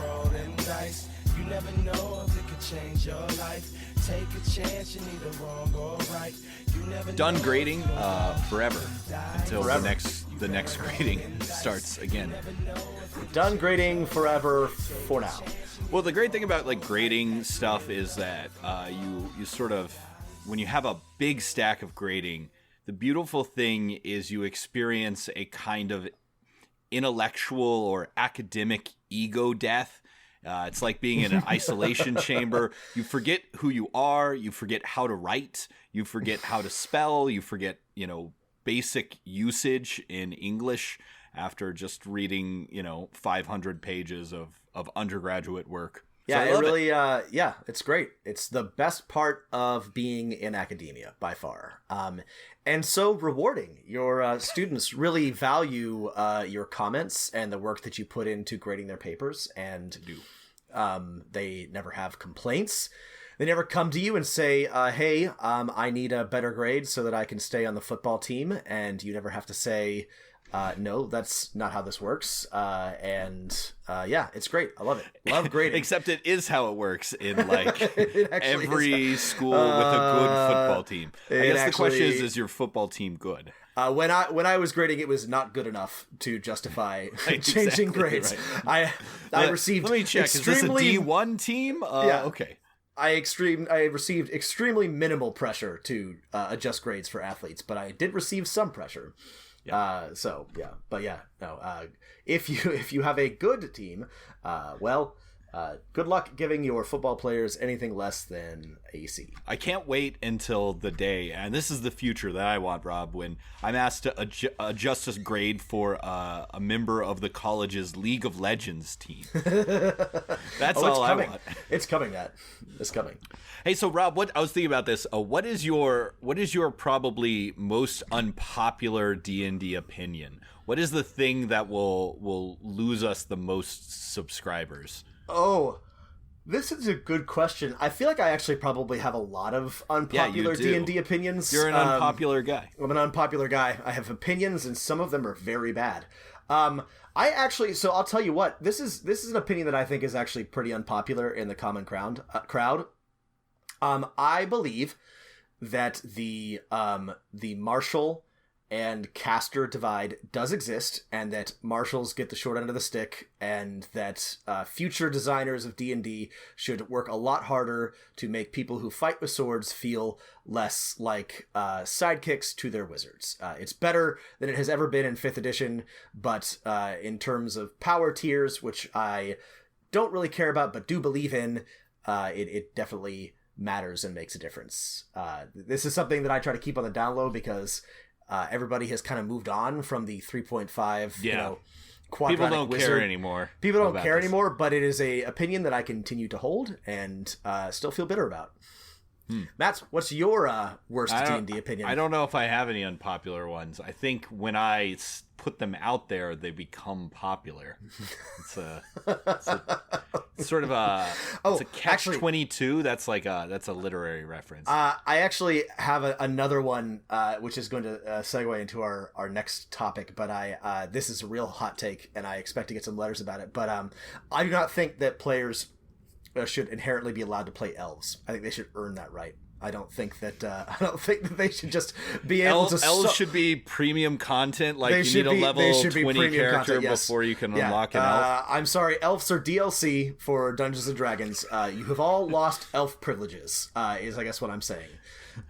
rolling dice. You never know if it could change your life. Take a chance, you're neither wrong or right. You never Done grading forever until the next grading starts again. Done grading forever for now. Well, the great thing about like grading stuff is that you sort of, when you have a big stack of grading, the beautiful thing is you experience a kind of intellectual or academic ego death. It's like being in an isolation chamber. You forget who you are. You forget how to write. You forget how to spell. You forget, basic usage in English after just reading, 500 pages of undergraduate work. Yeah, So it really, it's great. It's the best part of being in academia by far. And so rewarding. Your students really value your comments and the work that you put into grading their papers, and they never have complaints. They never come to you and say, hey, I need a better grade so that I can stay on the football team, and you never have to say, no, that's not how this works. It's great. I love it. Love grading. Except it is how it works in like every school with a good football team. I guess the question is your football team good? When I was grading, it was not good enough to justify changing grades. Right. I received. Let me check. Is this a D1 team? Yeah. Okay. I received extremely minimal pressure to adjust grades for athletes, but I did receive some pressure. Yeah. If you have a good team, good luck giving your football players anything less than a C. I can't wait until the day, and this is the future that I want, Rob, when I'm asked to adjust a grade for a member of the college's League of Legends team. That's all I want. It's coming. It's coming. Hey, so Rob, I was thinking about this. What is your probably most unpopular D&D opinion? What is the thing that will lose us the most subscribers? Oh, this is a good question. I feel like I actually probably have a lot of unpopular D&D opinions. You're an unpopular guy. I'm an unpopular guy. I have opinions, and some of them are very bad. So I'll tell you what. This is an opinion that I think is actually pretty unpopular in the common crowd. I believe that the martial and caster divide does exist, and that martials get the short end of the stick, and that future designers of D&D should work a lot harder to make people who fight with swords feel less like sidekicks to their wizards. It's better than it has ever been in 5th edition, but in terms of power tiers, which I don't really care about but do believe in, it definitely matters and makes a difference. This is something that I try to keep on the down low because everybody has kind of moved on from the 3.5, quadratic People don't wizard. Care anymore. People don't care anymore, but it is a opinion that I continue to hold and still feel bitter about. Matt, what's your worst D&D opinion? I don't know if I have any unpopular ones. I think when I put them out there, they become popular. It's sort of a catch-22. That's that's a literary reference. I actually have another one, which is going to segue into our next topic. But this is a real hot take, and I expect to get some letters about it. But I do not think that players should inherently be allowed to play elves. I think they should earn that right. I don't think that they should just be able to. Elves should be premium content. Like you need a level 20 character before you can unlock an elf. I'm sorry, elves are DLC for Dungeons and Dragons. You have all lost elf privileges. Is I guess what I'm saying.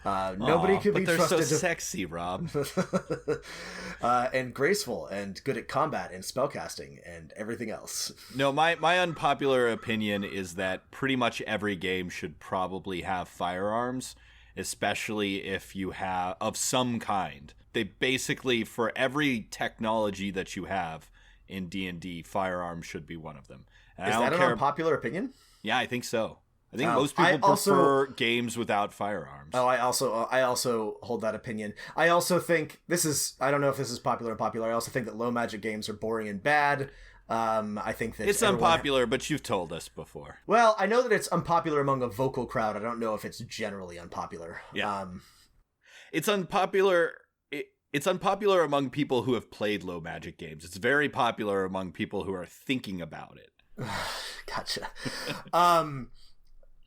Nobody can be trusted. But they're so sexy, Rob. And graceful and good at combat and spellcasting and everything else. No, my unpopular opinion is that pretty much every game should probably have firearms, especially if you have of some kind. They basically, for every technology that you have in D&D, firearms should be one of them. And is that an unpopular opinion? Yeah, I think so. I think most people prefer games without firearms. Oh, I also hold that opinion. I also think I don't know if this is popular or unpopular. I also think that low magic games are boring and bad. I think that it's unpopular, but you've told us before. Well, I know that it's unpopular among a vocal crowd. I don't know if it's generally unpopular. Yeah. It's unpopular. It's unpopular among people who have played low magic games. It's very popular among people who are thinking about it. Gotcha. I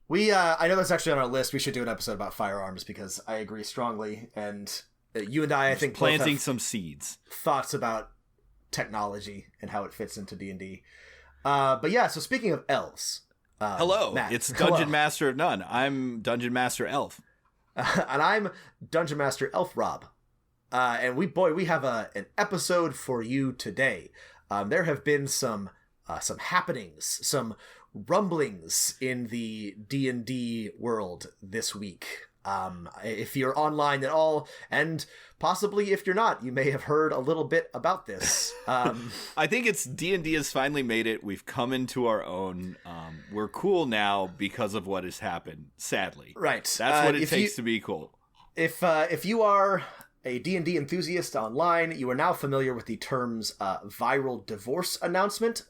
know that's actually on our list. We should do an episode about firearms because I agree strongly. And you and I think, planting both have some seeds. Thoughts about technology and how it fits into D&D. But yeah, so speaking of elves. Hello, Matt, it's Dungeon Master of None. I'm Dungeon Master Elf. And I'm Dungeon Master Elf Rob. And we have an episode for you today. There have been some happenings, some rumblings in the D&D world this week. If you're online at all, and possibly if you're not, you may have heard a little bit about this. I think it's D&D has finally made it. We've come into our own. We're cool now because of what has happened, sadly. Right. That's what it takes to be cool. If you are a D&D enthusiast online, you are now familiar with the terms viral divorce announcement,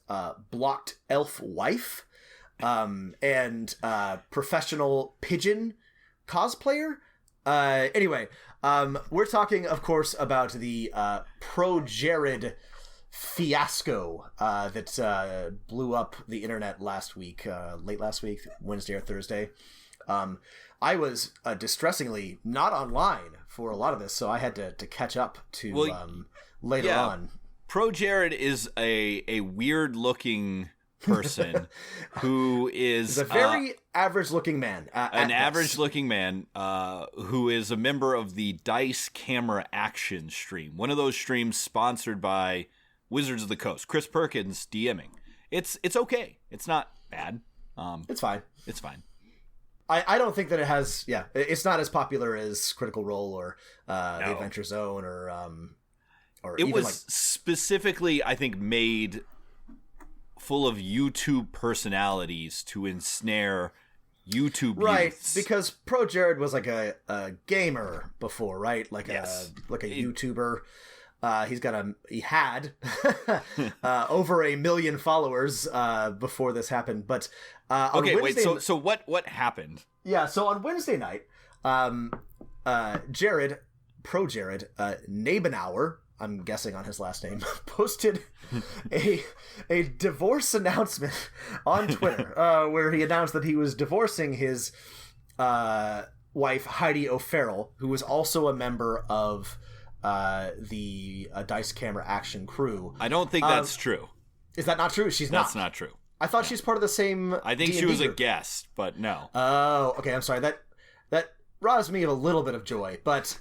blocked elf wife, and professional pigeon cosplayer. Anyway, we're talking, of course, about the Pro Jared fiasco that blew up the internet last week, late last week, Wednesday or Thursday. I was distressingly not online for a lot of this, so I had to catch up to later on. Pro Jared is a weird-looking person who is a very average-looking man. An average-looking man who is a member of the Dice Camera Action stream. One of those streams sponsored by Wizards of the Coast. Chris Perkins DMing. It's okay. It's not bad. It's fine. It's fine. I don't think that it has... Yeah, it's not as popular as Critical Role or The Adventure Zone or it even was specifically, I think, made full of YouTube personalities to ensnare YouTube right, youths. Because Pro Jared was like a gamer before, right? Like a YouTuber. He had over 1 million followers before this happened. But okay, wait. So what happened? Yeah. So on Wednesday night, Pro Jared, Nabenauer, I'm guessing on his last name, posted a divorce announcement on Twitter where he announced that he was divorcing his wife, Heidi O'Farrell, who was also a member of the Dice Camera Action crew. I don't think that's true. Is that not true? She's not. That's not true. I thought she's part of the same I think D&D she was group. a guest, but no. Oh, okay. I'm sorry. That robs me of a little bit of joy, but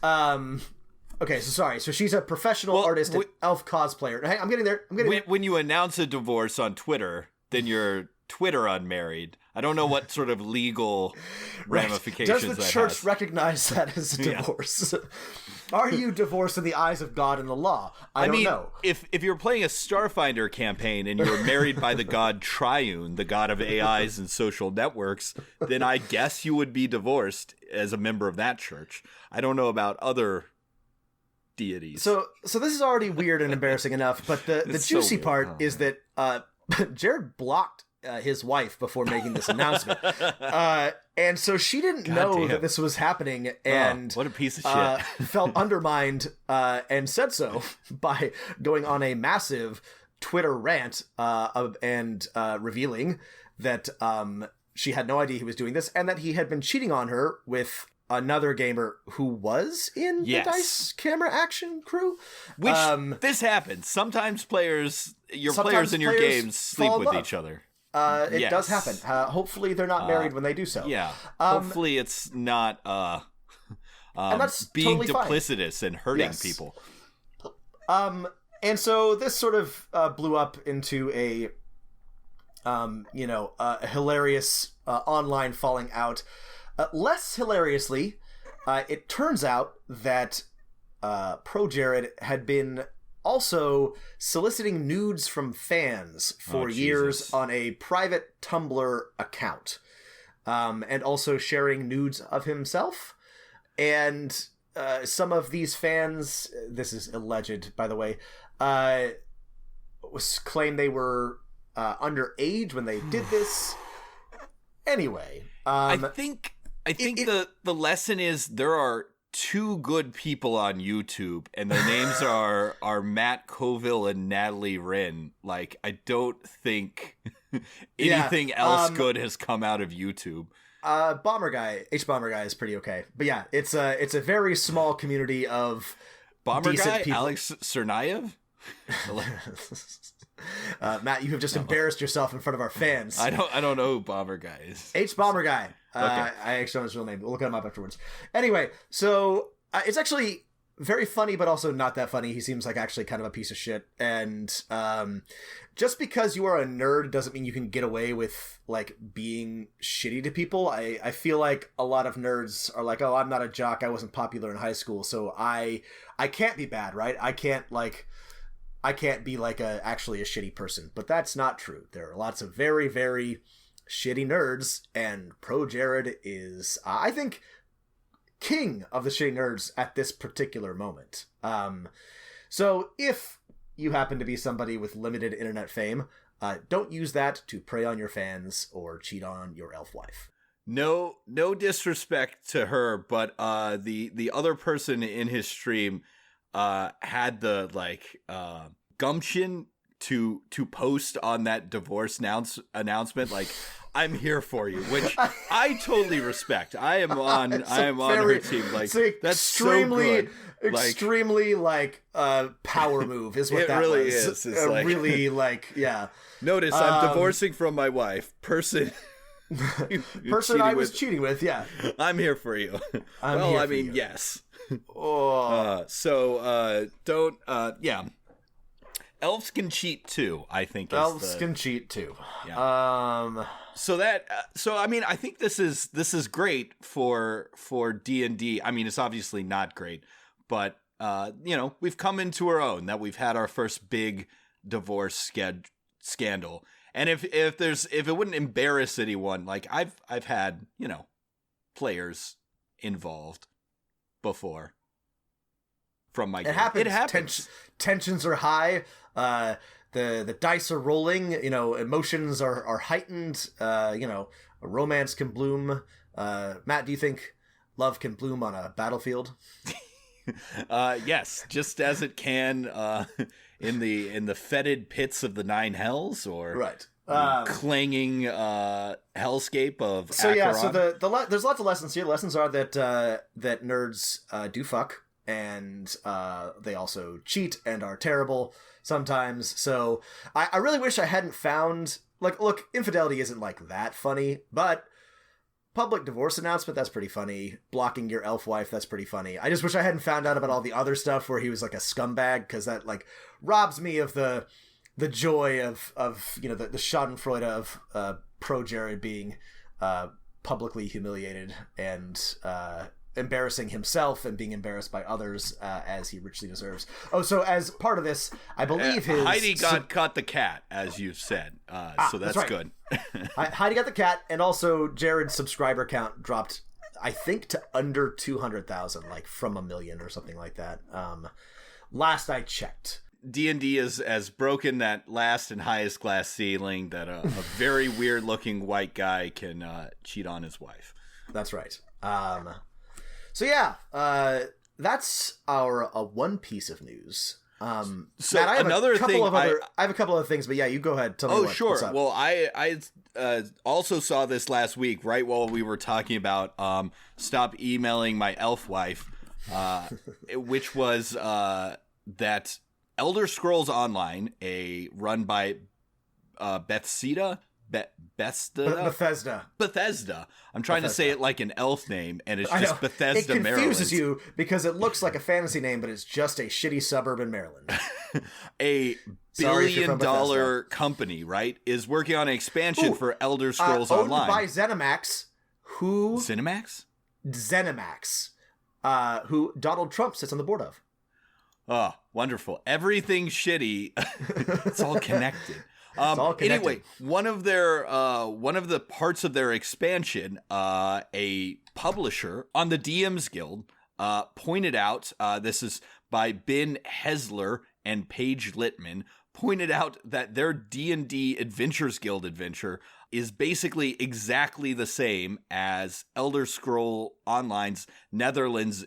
okay, so sorry. So she's a professional artist and elf cosplayer. Hey, I'm getting there. When you announce a divorce on Twitter, then you're Twitter unmarried. I don't know what sort of legal ramifications that has. Does the church recognize that as a divorce? Are you divorced in the eyes of God and the law? I don't know. If you're playing a Starfinder campaign and you're married by the god Triune, the god of AIs and social networks, then I guess you would be divorced as a member of that church. I don't know about other deities. So this is already weird and embarrassing enough, but the juicy part is that Jared blocked his wife before making this announcement. And so she didn't know that this was happening, and what a piece of shit. Felt undermined and said so by going on a massive Twitter rant and revealing that she had no idea he was doing this and that he had been cheating on her with another gamer who was in the Dice Camera Action crew. Which, this happens. Sometimes players in your games sleep with each other. It does happen. Hopefully they're not married when they do so. Yeah. Hopefully it's not and that's being totally duplicitous and hurting people. And so this sort of blew up into a hilarious online falling out. Less hilariously, it turns out that Pro Jared had been also soliciting nudes from fans for years on a private Tumblr account, and also sharing nudes of himself. And some of these fans, this is alleged, by the way, claim they were underage when they did this. Anyway, I think the lesson is there are two good people on YouTube, and their names are Matt Colville and Natalie Wren. Like, I don't think anything else good has come out of YouTube. Bomber Guy is pretty okay, but yeah, it's a very small community of Bomber Guy, people. Alex Cernayev. Matt, you have just embarrassed yourself in front of our fans. I don't know who Bomber Guy is. H Bomber Guy. Okay. I actually don't know his real name. We'll look him up afterwards. Anyway, so it's actually very funny, but also not that funny. He seems like actually kind of a piece of shit. And just because you are a nerd doesn't mean you can get away with like being shitty to people. I feel like a lot of nerds are like, oh, I'm not a jock. I wasn't popular in high school, so I can't be bad, right? I can't be like actually a shitty person. But that's not true. There are lots of very, very shitty nerds, and Pro Jared is, I think, king of the shitty nerds at this particular moment. So if you happen to be somebody with limited internet fame, don't use that to prey on your fans or cheat on your elf wife. No disrespect to her, but the other person in his stream had the gumption to post on that divorce announcement like, I'm here for you, which I totally respect. I am on her team. Like, that's extremely, so good. Extremely power move is what it that really was. Is. It's really yeah. Notice I'm divorcing from my wife. Person I was cheating with. Yeah. I'm here for you. Yes. Don't. Yeah. Elves can cheat too, I think. Elves can cheat too. Yeah. So I mean, I think this is great for D&D. I mean, it's obviously not great, but we've come into our own, that we've had our first big divorce scandal. And if it wouldn't embarrass anyone, like I've had, players involved before. From my game. It happens. Tensions are high. The dice are rolling. Emotions are heightened. A romance can bloom. Matt, do you think love can bloom on a battlefield? Yes, just as it can in the fetid pits of the nine hells, or right. Clanging hellscape of so Acheron. Yeah, so there's lots of lessons here. Lessons are that nerds do fuck. And they also cheat and are terrible sometimes. So I really wish I hadn't found... look, infidelity isn't that funny, but public divorce announcement, that's pretty funny. Blocking your elf wife, that's pretty funny. I just wish I hadn't found out about all the other stuff where he was a scumbag, because that robs me of the joy of the schadenfreude of Pro Jared being publicly humiliated and... embarrassing himself and being embarrassed by others as he richly deserves. Oh, so as part of this, I believe Heidi caught the cat, as you've said. So that's right. Good. Heidi got the cat, and also Jared's subscriber count dropped, I think, to under 200,000, from 1 million or something like that. Last I checked. D&D has broken that last and highest glass ceiling that a very weird looking white guy can cheat on his wife. That's right. So yeah, that's our one piece of news. So Matt, I have I have a couple of things, but yeah, you go ahead. Tell me sure. What's up. Well, I also saw this last week, right while we were talking about stop emailing my elf wife, which was that Elder Scrolls Online, run by Bethesda. I'm trying to say it like an elf name, and it's just Bethesda, Maryland. It confuses you because it looks like a fantasy name, but it's just a shitty suburb in Maryland. A billion-dollar company, right, is working on an expansion for Elder Scrolls Online. Owned by ZeniMax, who... ZeniMax, who Donald Trump sits on the board of. Oh, wonderful. Everything shitty. It's all connected. Anyway, one of the parts of their expansion, a publisher on the DMs Guild, pointed out, this is by Ben Hesler and Paige Littman, pointed out that their D&D Adventures Guild adventure is basically exactly the same as Elder Scroll Online's Netherlands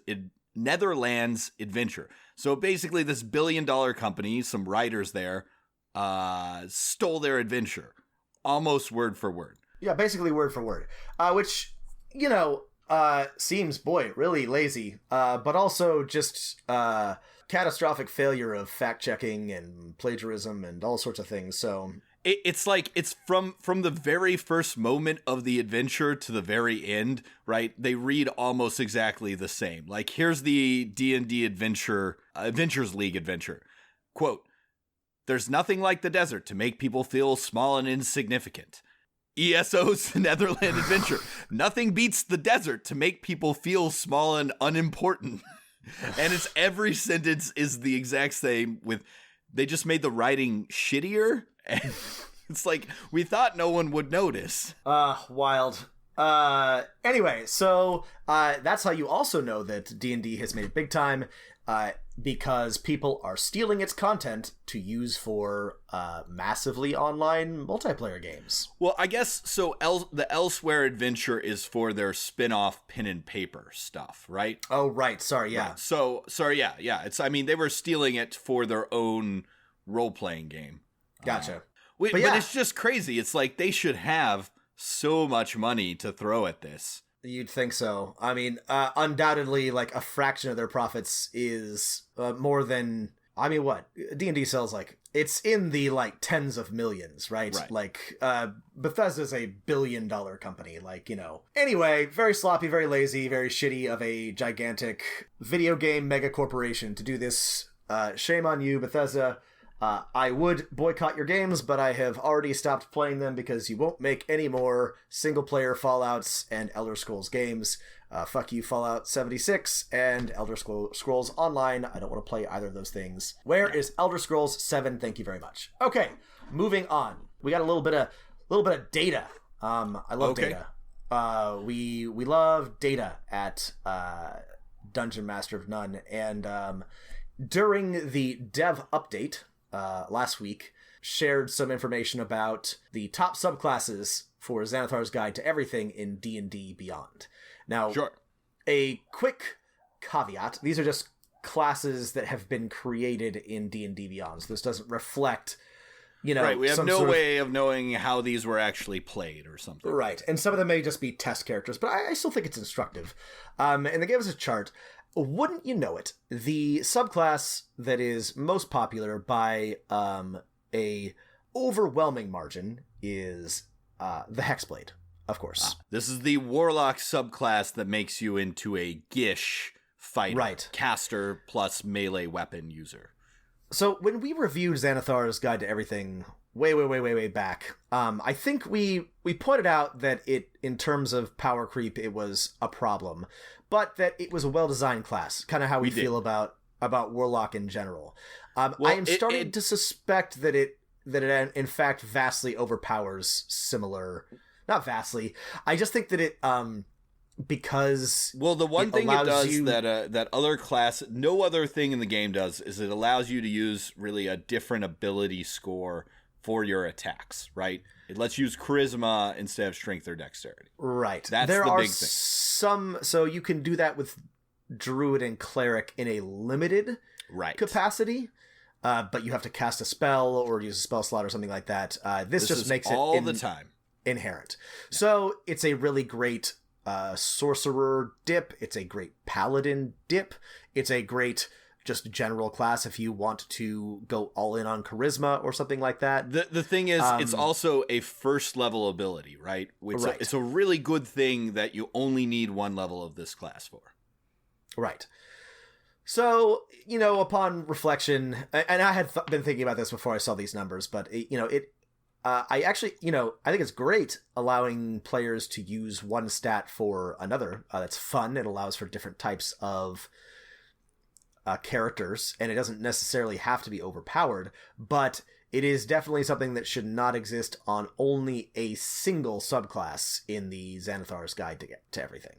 Netherlands Adventure. So basically this billion-dollar company, some writers there, stole their adventure. Almost word for word. Yeah, basically word for word. Which, seems, really lazy. But also just catastrophic failure of fact-checking and plagiarism and all sorts of things. So it's like it's from the very first moment of the adventure to the very end, right? They read almost exactly the same. Like, here's the D&D Adventures League adventure. Quote, "There's nothing like the desert to make people feel small and insignificant. ESO's Netherland Adventure. Nothing beats the desert to make people feel small and unimportant." And it's every sentence is the exact same with, they just made the writing shittier. And it's like, we thought no one would notice. Wild. Anyway, so that's how you also know that D&D has made it big time, because people are stealing its content to use for massively online multiplayer games. Well, I guess so. The Elsewhere Adventure is for their spin-off pen and paper stuff, right? Oh, right. Sorry, yeah. Right. So, sorry, yeah. They were stealing it for their own role-playing game. Gotcha. But it's just crazy. It's like they should have so much money to throw at this. You'd think so. I mean, undoubtedly, like, a fraction of their profits is more than... I mean, what? D&D sells, like... It's in the, like, tens of millions, right? Like, Bethesda's a billion-dollar company, like, Anyway, very sloppy, very lazy, very shitty of a gigantic video game mega corporation to do this. Shame on you, Bethesda. I would boycott your games, but I have already stopped playing them because you won't make any more single-player Fallouts and Elder Scrolls games. Fuck you, Fallout 76 and Elder Scrolls Online. I don't want to play either of those things. Where is Elder Scrolls 7? Thank you very much. Okay, moving on. We got a little bit of data. I love data. We love data at Dungeon Master of None, and during the dev update last week, shared some information about the top subclasses for Xanathar's Guide to Everything in D&D Beyond. Now, sure. A quick caveat, these are just classes that have been created in D&D Beyond, so this doesn't reflect, right, we have no way of knowing how these were actually played or something. Right, and some of them may just be test characters, but I still think it's instructive. And they gave us a chart. Wouldn't you know it, the subclass that is most popular by a overwhelming margin is the Hexblade, of course. This is the Warlock subclass that makes you into a Gish fighter, right. Caster plus melee weapon user. So when we reviewed Xanathar's Guide to Everything way back, I think we pointed out that it, in terms of power creep, it was a problem, but that it was a well-designed class, kind of how we feel about Warlock in general. I am starting to suspect that it in fact vastly overpowers similar... Not vastly. I just think that it... because the one thing it does that other class, no other thing in the game does, is it allows you to use really a different ability score for your attacks, right? It lets you use charisma instead of strength or dexterity. Right. That's the big thing. So you can do that with druid and cleric in a limited capacity, but you have to cast a spell or use a spell slot or something like that. This just makes it all the time inherent. Yeah. So it's a really great sorcerer dip. It's a great paladin dip. It's a great just general class if you want to go all in on charisma or something like that. The thing is, it's also a first level ability, right? It's a really good thing that you only need one level of this class for. Right. So, upon reflection, and I had been thinking about this before I saw these numbers, but I actually, I think it's great allowing players to use one stat for another. That's fun. It allows for different types of characters, and it doesn't necessarily have to be overpowered, but it is definitely something that should not exist on only a single subclass in the Xanathar's Guide to Everything.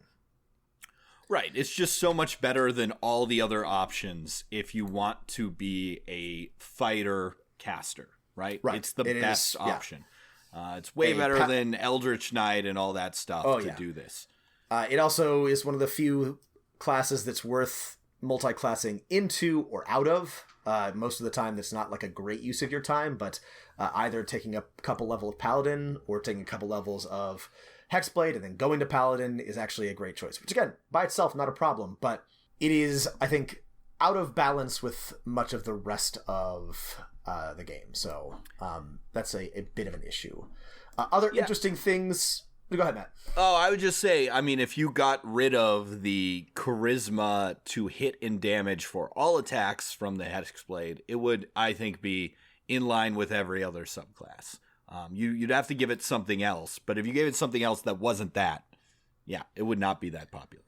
Right. It's just so much better than all the other options if you want to be a fighter caster, right? It's the best option. Yeah. It's way better than Eldritch Knight and all that stuff do this. It also is one of the few classes that's worth multi-classing into or out of. Most of the time, that's not like a great use of your time, but either taking a couple level of Paladin or taking a couple levels of Hexblade and then going to Paladin is actually a great choice, which again, by itself, not a problem, but it is, I think, out of balance with much of the rest of the game. So that's a bit of an issue. Other interesting things... Go ahead, Matt. Oh, I would just say, I mean, if you got rid of the charisma to hit and damage for all attacks from the Hexblade, it would, I think, be in line with every other subclass. You'd have to give it something else, but if you gave it something else that wasn't that, yeah, it would not be that popular.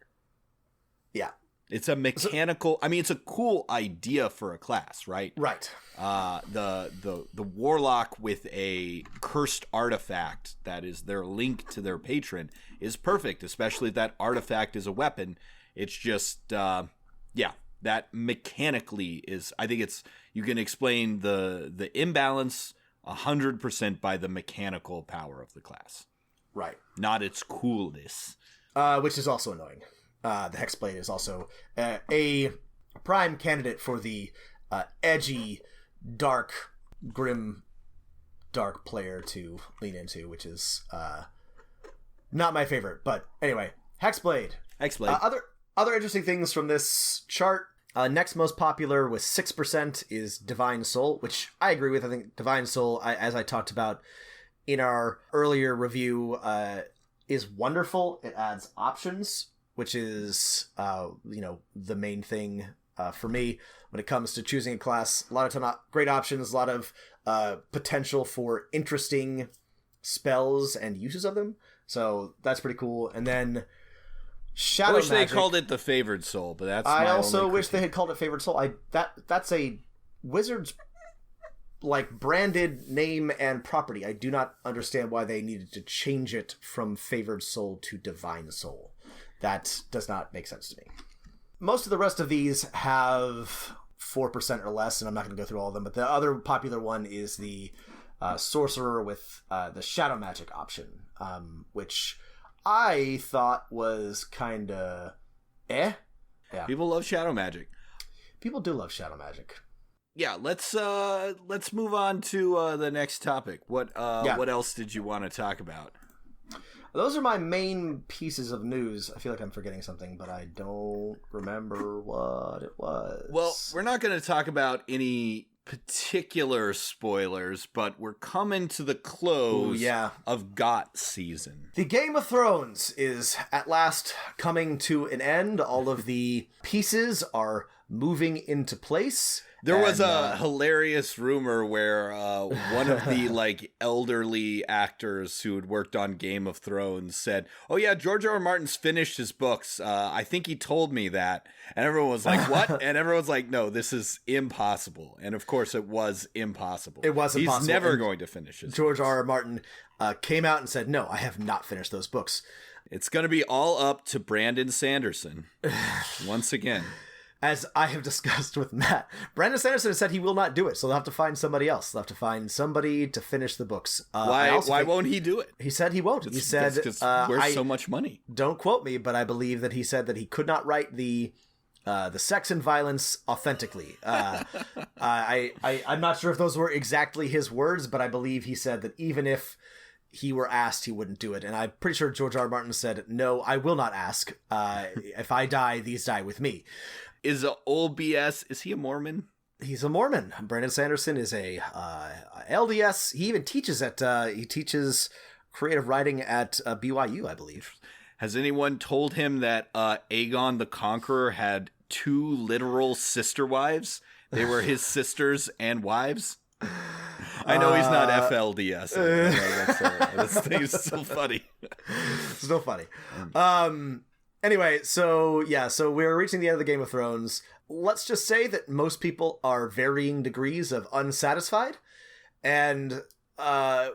Yeah. It's a mechanical... I mean, it's a cool idea for a class, right? Right. The warlock with a cursed artifact that is their link to their patron is perfect, especially if that artifact is a weapon. It's just, that mechanically is... I think it's... You can explain the imbalance 100% by the mechanical power of the class. Right. Not its coolness. Which is also annoying. The Hexblade is also a prime candidate for the edgy, grim, dark player to lean into, which is not my favorite. But anyway, Hexblade. Other interesting things from this chart. Next most popular with 6% is Divine Soul, which I agree with. I think Divine Soul, as I talked about in our earlier review, is wonderful. It adds options, which is, the main thing for me when it comes to choosing a class. A lot of great options, a lot of potential for interesting spells and uses of them. So that's pretty cool. And then Shadow Magic. I wish they called it the Favored Soul, but that's I my also only wish critique. they had called it Favored Soul. That's a Wizards branded name and property. I do not understand why they needed to change it from Favored Soul to Divine Soul. That does not make sense to me. Most of the rest of these have 4% or less, and I'm not going to go through all of them, but the other popular one is the Sorcerer with the Shadow Magic option, which I thought was kind of Yeah. People love Shadow Magic. People do love Shadow Magic. Yeah, let's move on to the next topic. What else did you want to talk about? Those are my main pieces of news. I feel like I'm forgetting something, but I don't remember what it was. Well, we're not going to talk about any particular spoilers, but we're coming to the close of GOT season. The Game of Thrones is at last coming to an end. All of the pieces are moving into place. There was a hilarious rumor where one of the elderly actors who had worked on Game of Thrones said, "Oh yeah, George R. R. Martin's finished his books. I think he told me that." And everyone was like, "What?" And everyone's like, "No, this is impossible." And of course, it was impossible. It was impossible. He's never going to finish his George books. R. R. Martin came out and said, "No, I have not finished those books." It's going to be all up to Brandon Sanderson once again. As I have discussed with Matt, Brandon Sanderson has said he will not do it, so they'll have to find somebody else. They'll have to find somebody to finish the books. Why won't he do it? He said he won't. He said, where's so much money? Don't quote me, but I believe that he said that he could not write the sex and violence authentically. I'm not sure if those were exactly his words, but I believe he said that even if he were asked, he wouldn't do it. And I'm pretty sure George R. R. Martin said, "No, I will not ask. If I die, these die with me." Is old BS? Is he a Mormon? He's a Mormon. Brandon Sanderson is a LDS. He even teaches he teaches creative writing at BYU, I believe. Has anyone told him that Aegon the Conqueror had 2 literal sister wives? They were his sisters and wives? I know he's not FLDS. That's still funny. Still funny. Anyway, so we're reaching the end of the Game of Thrones. Let's just say that most people are varying degrees of unsatisfied, and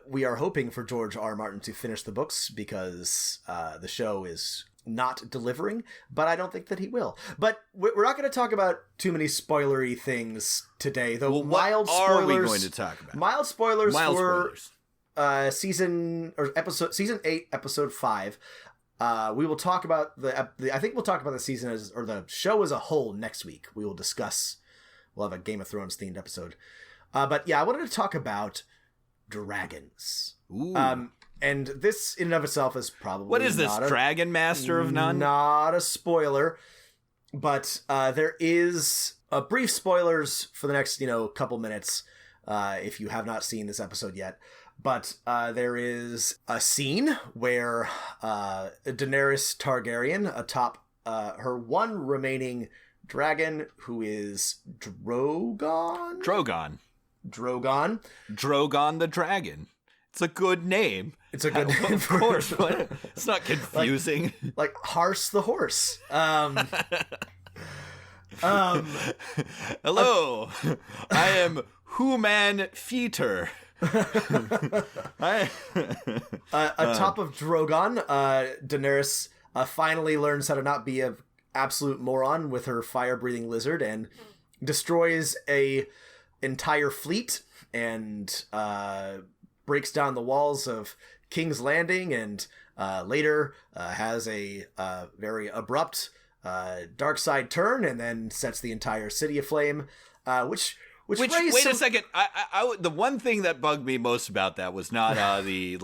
we are hoping for George R. R. Martin to finish the books because the show is not delivering, but I don't think that he will. But we're not going to talk about too many spoilery things today, though. Well, what are we going to talk about? Mild spoilers for season 8, episode 5. We will talk about I think we'll talk about the season or the show as a whole next week. We will discuss. We'll have a Game of Thrones themed episode. But yeah, I wanted to talk about dragons. Ooh. And this in and of itself is probably what is this, Dragon Master of None? Not a spoiler, but there is a brief spoilers for the next couple minutes if you have not seen this episode yet. But there is a scene where Daenerys Targaryen atop her one remaining dragon, who is Drogon the dragon. It's a good name. It's a good name. Of course. It's not confusing. Like Harse the horse. Hello. I am Human Feeter. Atop of Drogon, Daenerys finally learns how to not be an absolute moron with her fire-breathing lizard and destroys a entire fleet and breaks down the walls of King's Landing, and later has a very abrupt dark side turn, and then sets the entire city aflame. Which wait a second. I the one thing that bugged me most about that was not the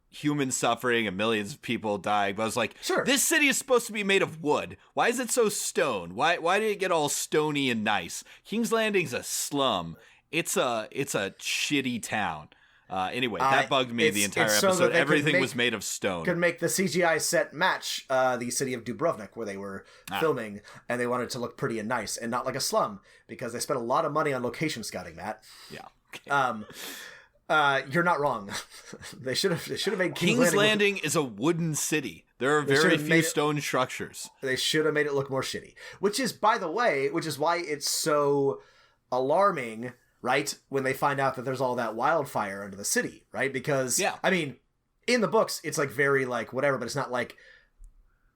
human suffering and millions of people dying, but I was like, sure, this city is supposed to be made of wood. Why is it so stone? Why did it get all stony and nice? King's Landing's a slum. It's a shitty town. Anyway, that bugged me the entire episode. Everything was made of stone. Could make the CGI set match the city of Dubrovnik where they were filming, and they wanted it to look pretty and nice and not like a slum because they spent a lot of money on location scouting, Matt. Yeah. You're not wrong. They should have made King's Landing is a wooden city. There are very few stone structures. They should have made it look more shitty. Which is, by the way, why it's so alarming, right, when they find out that there's all that wildfire under the city, right? Because, I mean, in the books, it's like very like whatever, but it's not like,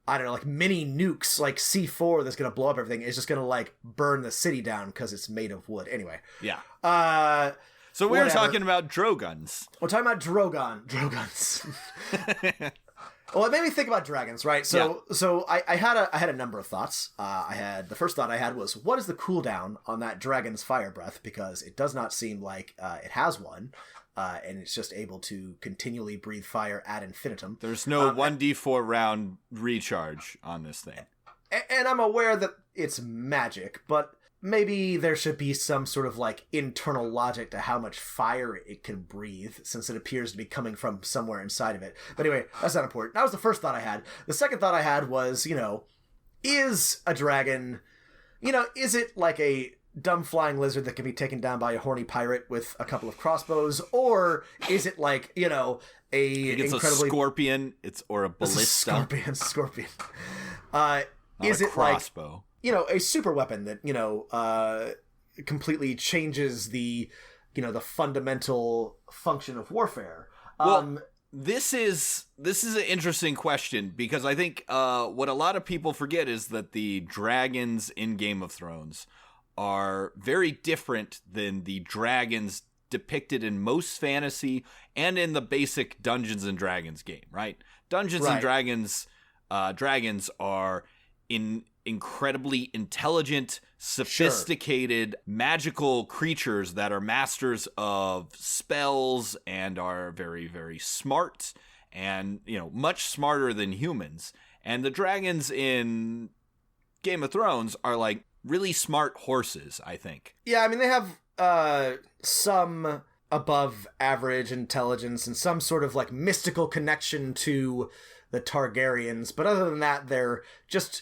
I don't know, like mini nukes, like C4 that's going to blow up everything. It's just going to like burn the city down because it's made of wood. Anyway. Yeah. So we were talking about Drogons. We're talking about Drogons. Well, it made me think about dragons, right? So I had a number of thoughts. The first thought I had was, what is the cooldown on that dragon's fire breath? Because it does not seem like it has one, and it's just able to continually breathe fire ad infinitum. There's no 1d4 round recharge on this thing. And I'm aware that it's magic, but maybe there should be some sort of like internal logic to how much fire it can breathe, since it appears to be coming from somewhere inside of it. But anyway, that's not important. That was the first thought I had. The second thought I had was, is a dragon, is it like a dumb flying lizard that can be taken down by a horny pirate with a couple of crossbows? Or is it like, it's incredibly... a scorpion, or a ballista? Scorpion. Is it crossbow? Like, a super weapon that, completely changes the fundamental function of warfare. This is an interesting question, because I think what a lot of people forget is that the dragons in Game of Thrones are very different than the dragons depicted in most fantasy and in the basic Dungeons and Dragons game, right? Dungeons and Dragons are incredibly intelligent, sophisticated, magical creatures that are masters of spells and are very, very smart and, much smarter than humans. And the dragons in Game of Thrones are like really smart horses, I think. Yeah, I mean, they have some above average intelligence and some sort of like mystical connection to the Targaryens, but other than that, they're just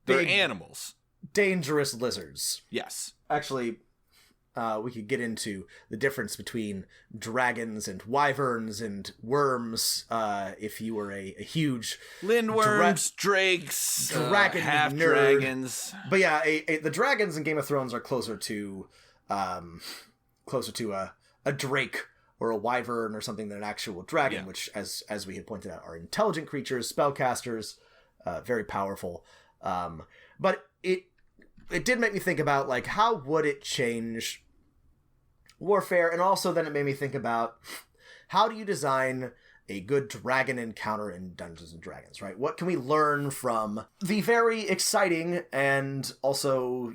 they're animals. Dangerous lizards. Yes. Actually, we could get into the difference between dragons and wyverns and worms if you were a huge... Lindworms, drakes, dragon half-dragons. But yeah, the dragons in Game of Thrones are closer to a drake or a wyvern or something than an actual dragon, which, as we had pointed out, are intelligent creatures, spellcasters, very powerful. But it did make me think about, like, how would it change warfare? And also then it made me think about, how do you design a good dragon encounter in Dungeons and Dragons, right? What can we learn from the very exciting and also,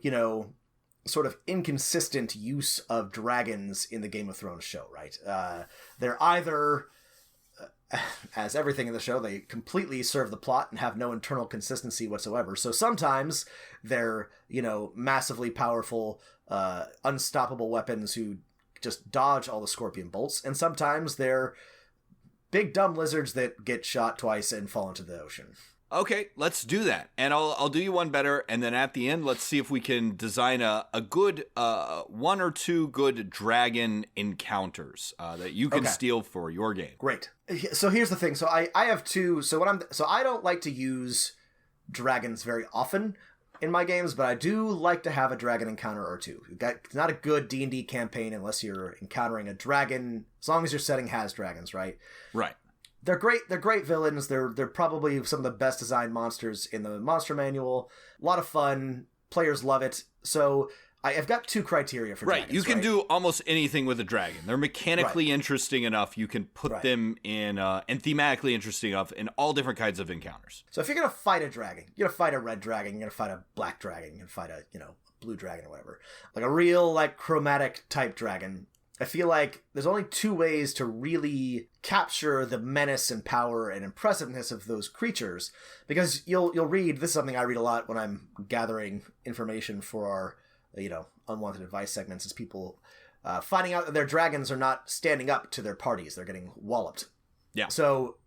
sort of inconsistent use of dragons in the Game of Thrones show, right? They're either, as everything in the show, they completely serve the plot and have no internal consistency whatsoever. So sometimes they're, massively powerful, unstoppable weapons who just dodge all the scorpion bolts, and sometimes they're big dumb lizards that get shot twice and fall into the ocean. Okay, let's do that. And I'll do you one better, and then at the end, let's see if we can design a good one or two good dragon encounters that you can steal for your game. Great. So here's the thing. So I have two. So I don't like to use dragons very often in my games, but I do like to have a dragon encounter or two. It's not a good D&D campaign unless you're encountering a dragon, as long as your setting has dragons, right? Right. They're great. They're great villains. They're probably some of the best designed monsters in the monster manual. A lot of fun. Players love it. So I've got two criteria for dragons. Right. You can do almost anything with a dragon. They're mechanically interesting enough. You can put them in, and thematically interesting enough in all different kinds of encounters. So if you're going to fight a dragon, you're going to fight a red dragon, you're going to fight a black dragon, you're going to fight a, blue dragon or whatever. Like a real, chromatic type dragon. I feel like there's only two ways to really capture the menace and power and impressiveness of those creatures, because you'll read, this is something I read a lot when I'm gathering information for our, unwanted advice segments, is people finding out that their dragons are not standing up to their parties. They're getting walloped. Yeah. So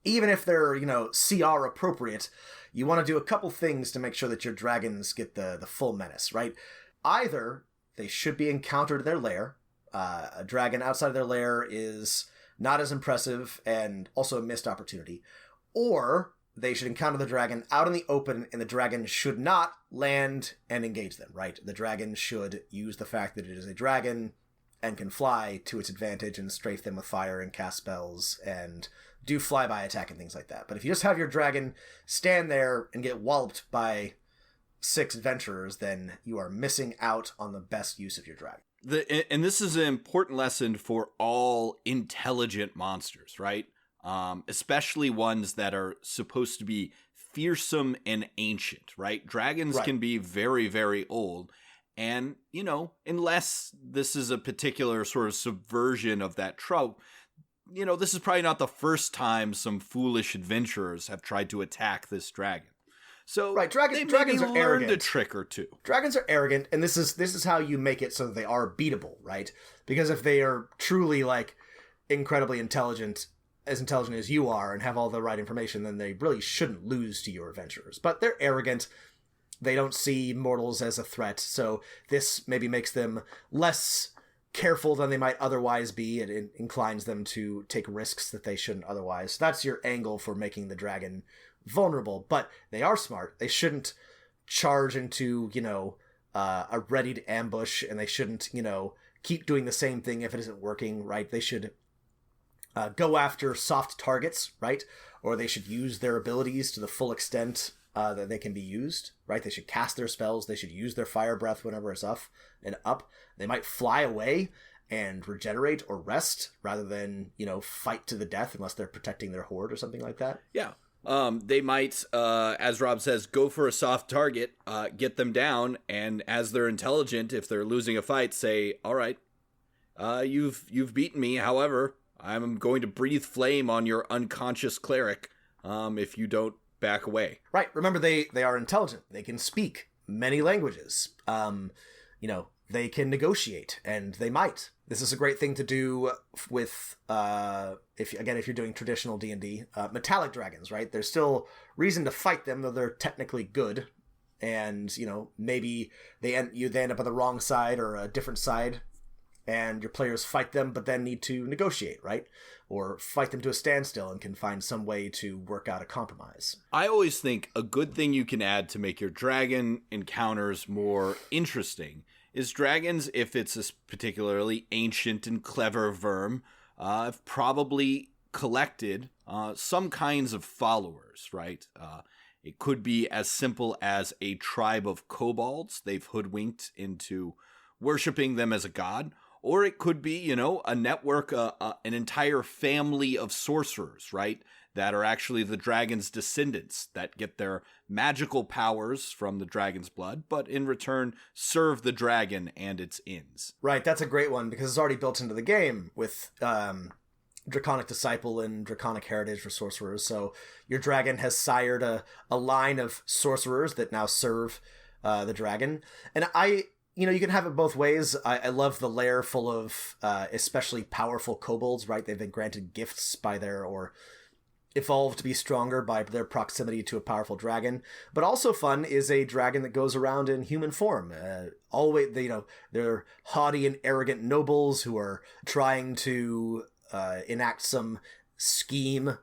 even if they're, CR appropriate, you want to do a couple things to make sure that your dragons get the full menace, right? Either they should be encountered in their lair. A dragon outside of their lair is not as impressive and also a missed opportunity. Or they should encounter the dragon out in the open, and the dragon should not land and engage them, right? The dragon should use the fact that it is a dragon and can fly to its advantage and strafe them with fire and cast spells and do flyby attack and things like that. But if you just have your dragon stand there and get walloped by 6 adventurers, then you are missing out on the best use of your dragon. And this is an important lesson for all intelligent monsters, right? Especially ones that are supposed to be fearsome and ancient, right? Dragons can be very, very old. And, unless this is a particular sort of subversion of that trope, this is probably not the first time some foolish adventurers have tried to attack this dragon. So dragons are arrogant. A trick or two. Dragons are arrogant, and this is how you make it so that they are beatable, right? Because if they are truly incredibly intelligent as you are and have all the right information, then they really shouldn't lose to your adventurers. But they're arrogant. They don't see mortals as a threat, so this maybe makes them less careful than they might otherwise be. It inclines them to take risks that they shouldn't otherwise. So that's your angle for making the dragon vulnerable, but they are smart. They shouldn't charge into, a readied ambush, and they shouldn't, keep doing the same thing if it isn't working, right? They should go after soft targets, right? Or they should use their abilities to the full extent that they can be used, right? They should cast their spells. They should use their fire breath whenever it's up and up. They might fly away and regenerate or rest rather than, fight to the death unless they're protecting their horde or something like that. Yeah. They might, as Rob says, go for a soft target, get them down, and as they're intelligent, if they're losing a fight, say, all right, you've beaten me. However, I'm going to breathe flame on your unconscious cleric if you don't back away. Right. Remember, they are intelligent. They can speak many languages. They can negotiate, and they might. This is a great thing to do with, if you're doing traditional D&D, metallic dragons, right? There's still reason to fight them, though they're technically good. And, maybe they end up on the wrong side or a different side, and your players fight them, but then need to negotiate, right? Or fight them to a standstill and can find some way to work out a compromise. I always think a good thing you can add to make your dragon encounters more interesting is dragons, if it's a particularly ancient and clever verm, have probably collected some kinds of followers, right? It could be as simple as a tribe of kobolds they've hoodwinked into worshiping them as a god, or it could be, a network, an entire family of sorcerers, right? That are actually the dragon's descendants that get their magical powers from the dragon's blood, but in return serve the dragon and its inns. Right, that's a great one because it's already built into the game with Draconic Disciple and Draconic Heritage for sorcerers. So your dragon has sired a line of sorcerers that now serve the dragon. And you can have it both ways. I love the lair full of especially powerful kobolds, right? They've been granted gifts by or evolved to be stronger by their proximity to a powerful dragon. But also fun is a dragon that goes around in human form. They're haughty and arrogant nobles who are trying to enact some scheme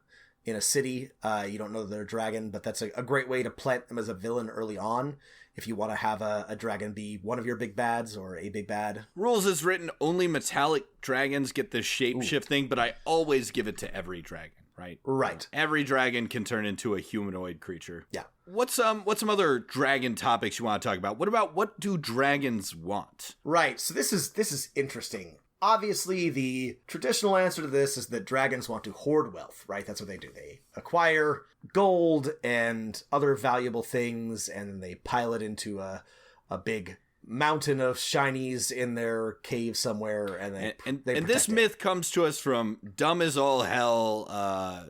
in a city. You don't know they're a dragon, but that's a great way to plant them as a villain early on if you want to have a dragon be one of your big bads or a big bad. Rules is written, only metallic dragons get this shapeshift thing, but I always give it to every dragon. Right. Every dragon can turn into a humanoid creature. Yeah. What's some other dragon topics you want to talk about? What do dragons want? Right. So this is interesting. Obviously, the traditional answer to this is that dragons want to hoard wealth, right? That's what they do. They acquire gold and other valuable things, and then they pile it into a big mountain of shinies in their cave somewhere, and this myth comes to us from dumb as all hell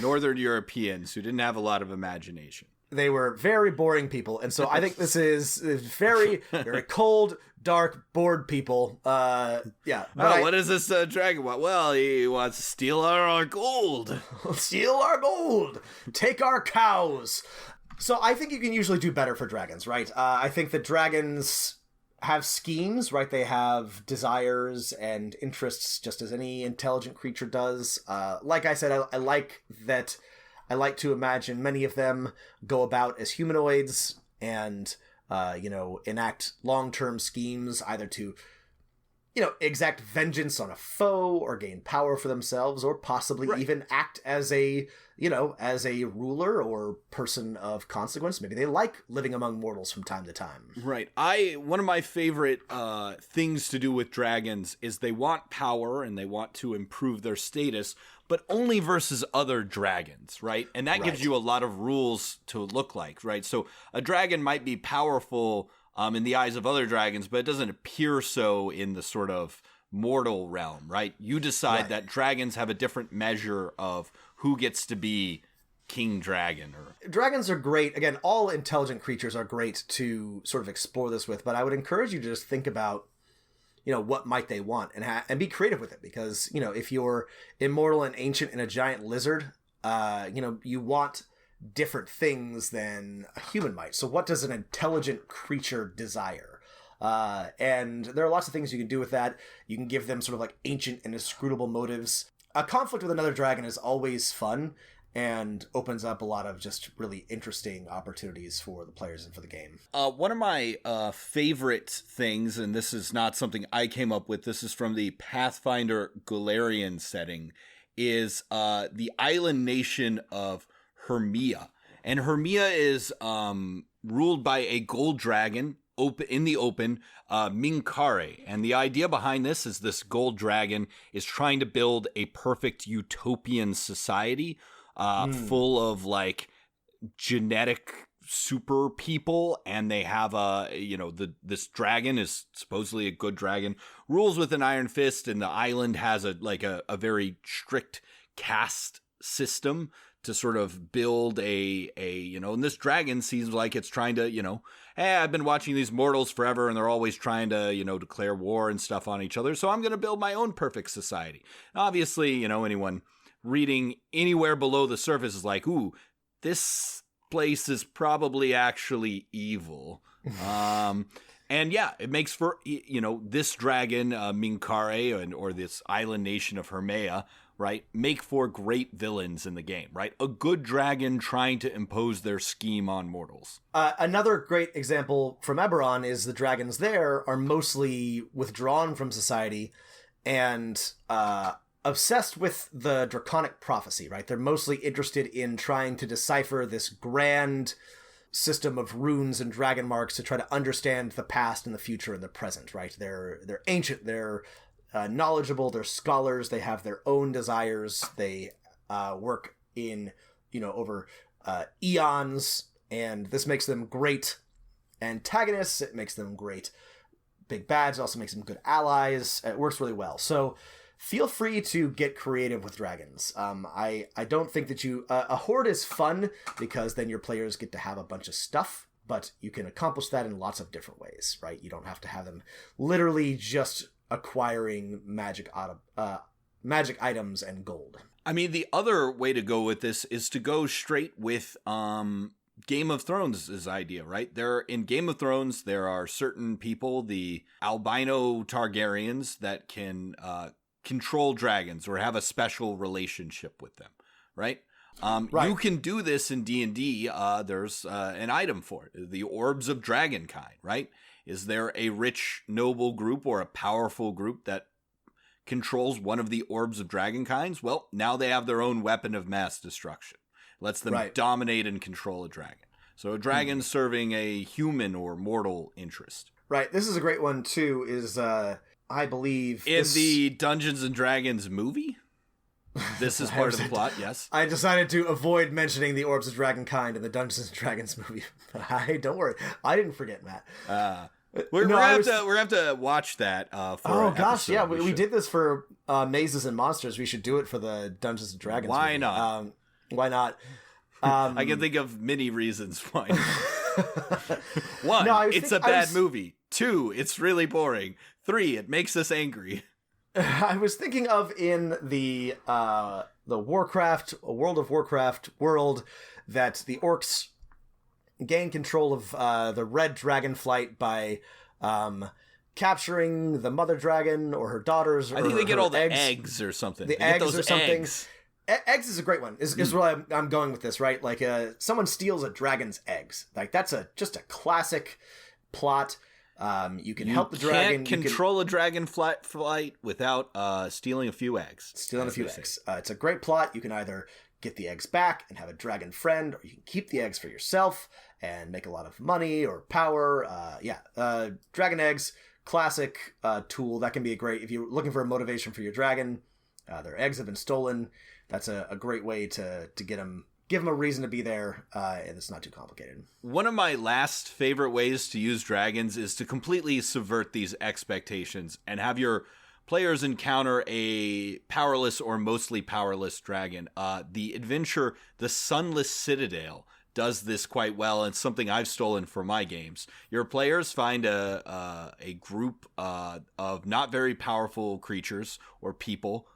Northern Europeans who didn't have a lot of imagination. They were very boring people, and so I think this is very, very cold, dark, bored people. What does this dragon want? Well, he wants to steal our gold. Steal our gold! Take our cows! So I think you can usually do better for dragons, right? I think that dragons have schemes, right? They have desires and interests just as any intelligent creature does. Like I said, I like that. I like to imagine many of them go about as humanoids and, enact long-term schemes either to, exact vengeance on a foe or gain power for themselves or possibly even act as a ruler or person of consequence. Maybe they like living among mortals from time to time. Right. One of my favorite things to do with dragons is they want power and they want to improve their status, but only versus other dragons, right? And that gives you a lot of rules to look like, right? So a dragon might be powerful in the eyes of other dragons, but it doesn't appear so in the sort of mortal realm, right? You decide that dragons have a different measure of who gets to be king dragon. Dragons are great. Again, all intelligent creatures are great to sort of explore this with, but I would encourage you to just think about what might they want and be creative with it, because if you're immortal and ancient and a giant lizard, you want different things than a human might. So what does an intelligent creature desire? And there are lots of things you can do with that. You can give them sort of like ancient and inscrutable motives. A conflict with another dragon is always fun and opens up a lot of just really interesting opportunities for the players and for the game. One of my favorite things, and this is not something I came up with, this is from the Pathfinder Galarian setting, is the island nation of Hermia. And Hermia is ruled by a gold dragon in the open, Minkare. And the idea behind this is this gold dragon is trying to build a perfect utopian society full of like genetic super people, and they have this dragon is supposedly a good dragon, rules with an iron fist, and the island has a very strict caste system to sort of build and this dragon seems like it's trying to, hey, I've been watching these mortals forever and they're always trying to, declare war and stuff on each other, so I'm going to build my own perfect society. Obviously, anyone reading anywhere below the surface is like, ooh, this place is probably actually evil. And yeah, it makes for, this dragon, Minkare, or this island nation of Hermea, right, make for great villains in the game, right? A good dragon trying to impose their scheme on mortals. Another great example from Eberron is the dragons there are mostly withdrawn from society and obsessed with the draconic prophecy, right? They're mostly interested in trying to decipher this grand system of runes and dragon marks to try to understand the past and the future and the present, right? They're ancient, they're knowledgeable. They're scholars. They have their own desires. They work in, over eons, and this makes them great antagonists. It makes them great big bads. It also makes them good allies. It works really well. So feel free to get creative with dragons. I don't think that a horde is fun because then your players get to have a bunch of stuff, but you can accomplish that in lots of different ways, right? You don't have to have them literally just acquiring magic items and gold. I mean, the other way to go with this is to go straight with Game of Thrones' idea, right? In Game of Thrones, there are certain people, the albino Targaryens, that can control dragons or have a special relationship with them, right? Right. You can do this in D&D. There's an item for it, the Orbs of Dragonkind, right? Is there a rich, noble group or a powerful group that controls one of the Orbs of Dragonkinds? Well, now they have their own weapon of mass destruction. Lets them dominate and control a dragon. So a dragon serving a human or mortal interest. Right. This is a great one, too, is, I believe... In the Dungeons & Dragons movie? This is part of the plot, yes. I decided to avoid mentioning the Orbs of Dragonkind in the Dungeons & Dragons movie. Don't worry. I didn't forget, Matt. We're gonna have to watch that for gosh, yeah, we did this for Mazes and Monsters. We should do it for the Dungeons and Dragons. Why movie. not? Why not? I can think of many reasons why not. 1, it's a bad movie. 2, it's really boring. 3, it makes us angry. I was thinking of in the World of Warcraft world that the orcs gain control of the red dragon flight by capturing the mother dragon or her daughters. I think they get all the eggs or something. The eggs or something. Eggs is a great one. Is where I'm going with this, right? Like someone steals a dragon's eggs. Like that's just a classic plot. You can help the dragon. You can't control a dragon flight without stealing a few eggs. It's a great plot. You can either get the eggs back and have a dragon friend, or you can keep the eggs for yourself and make a lot of money or power. Dragon eggs, classic tool. That can be if you're looking for a motivation for your dragon. Their eggs have been stolen. That's a great way to give them a reason to be there, and it's not too complicated. One of my last favorite ways to use dragons is to completely subvert these expectations and have your players encounter a powerless or mostly powerless dragon. The adventure, The Sunless Citadel, does this quite well, and something I've stolen for my games. Your players find a group of not very powerful creatures or people.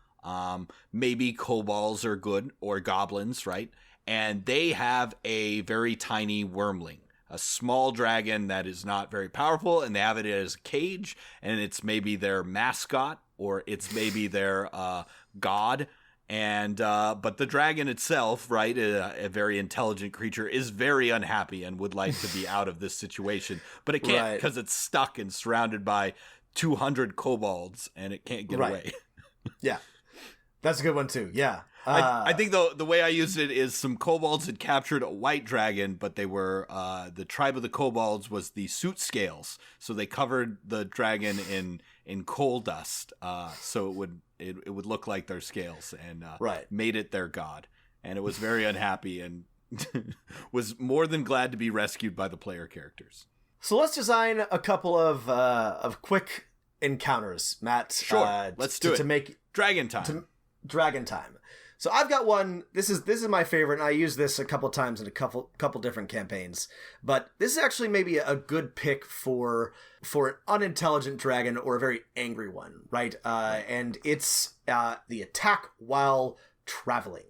Maybe kobolds are good, or goblins, right? And they have a very tiny wormling, a small dragon that is not very powerful, and they have it as a cage, and it's maybe their mascot, or it's maybe their god. And but the dragon itself, right, a very intelligent creature, is very unhappy and would like to be out of this situation, but it can't because it's stuck and surrounded by 200 kobolds, and it can't get away. Yeah. That's a good one, too. Yeah. I think the way I used it is some kobolds had captured a white dragon, but they were the tribe of the kobolds was the soot scales, so they covered the dragon in coal dust, so it would look like their scales, and made it their god, and it was very unhappy and was more than glad to be rescued by the player characters. So let's design a couple of quick encounters, Matt. Sure, let's do it. To make Dragon time. Dragon time. So I've got one. This is my favorite, and I used this a couple times in a couple different campaigns. But this is actually maybe a good pick for an unintelligent dragon or a very angry one, right? And it's the attack while traveling.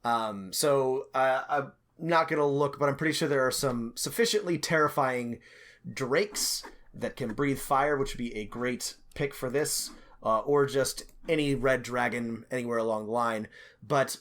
So I'm not gonna look, but I'm pretty sure there are some sufficiently terrifying drakes that can breathe fire, which would be a great pick for this. Or just any red dragon anywhere along the line. But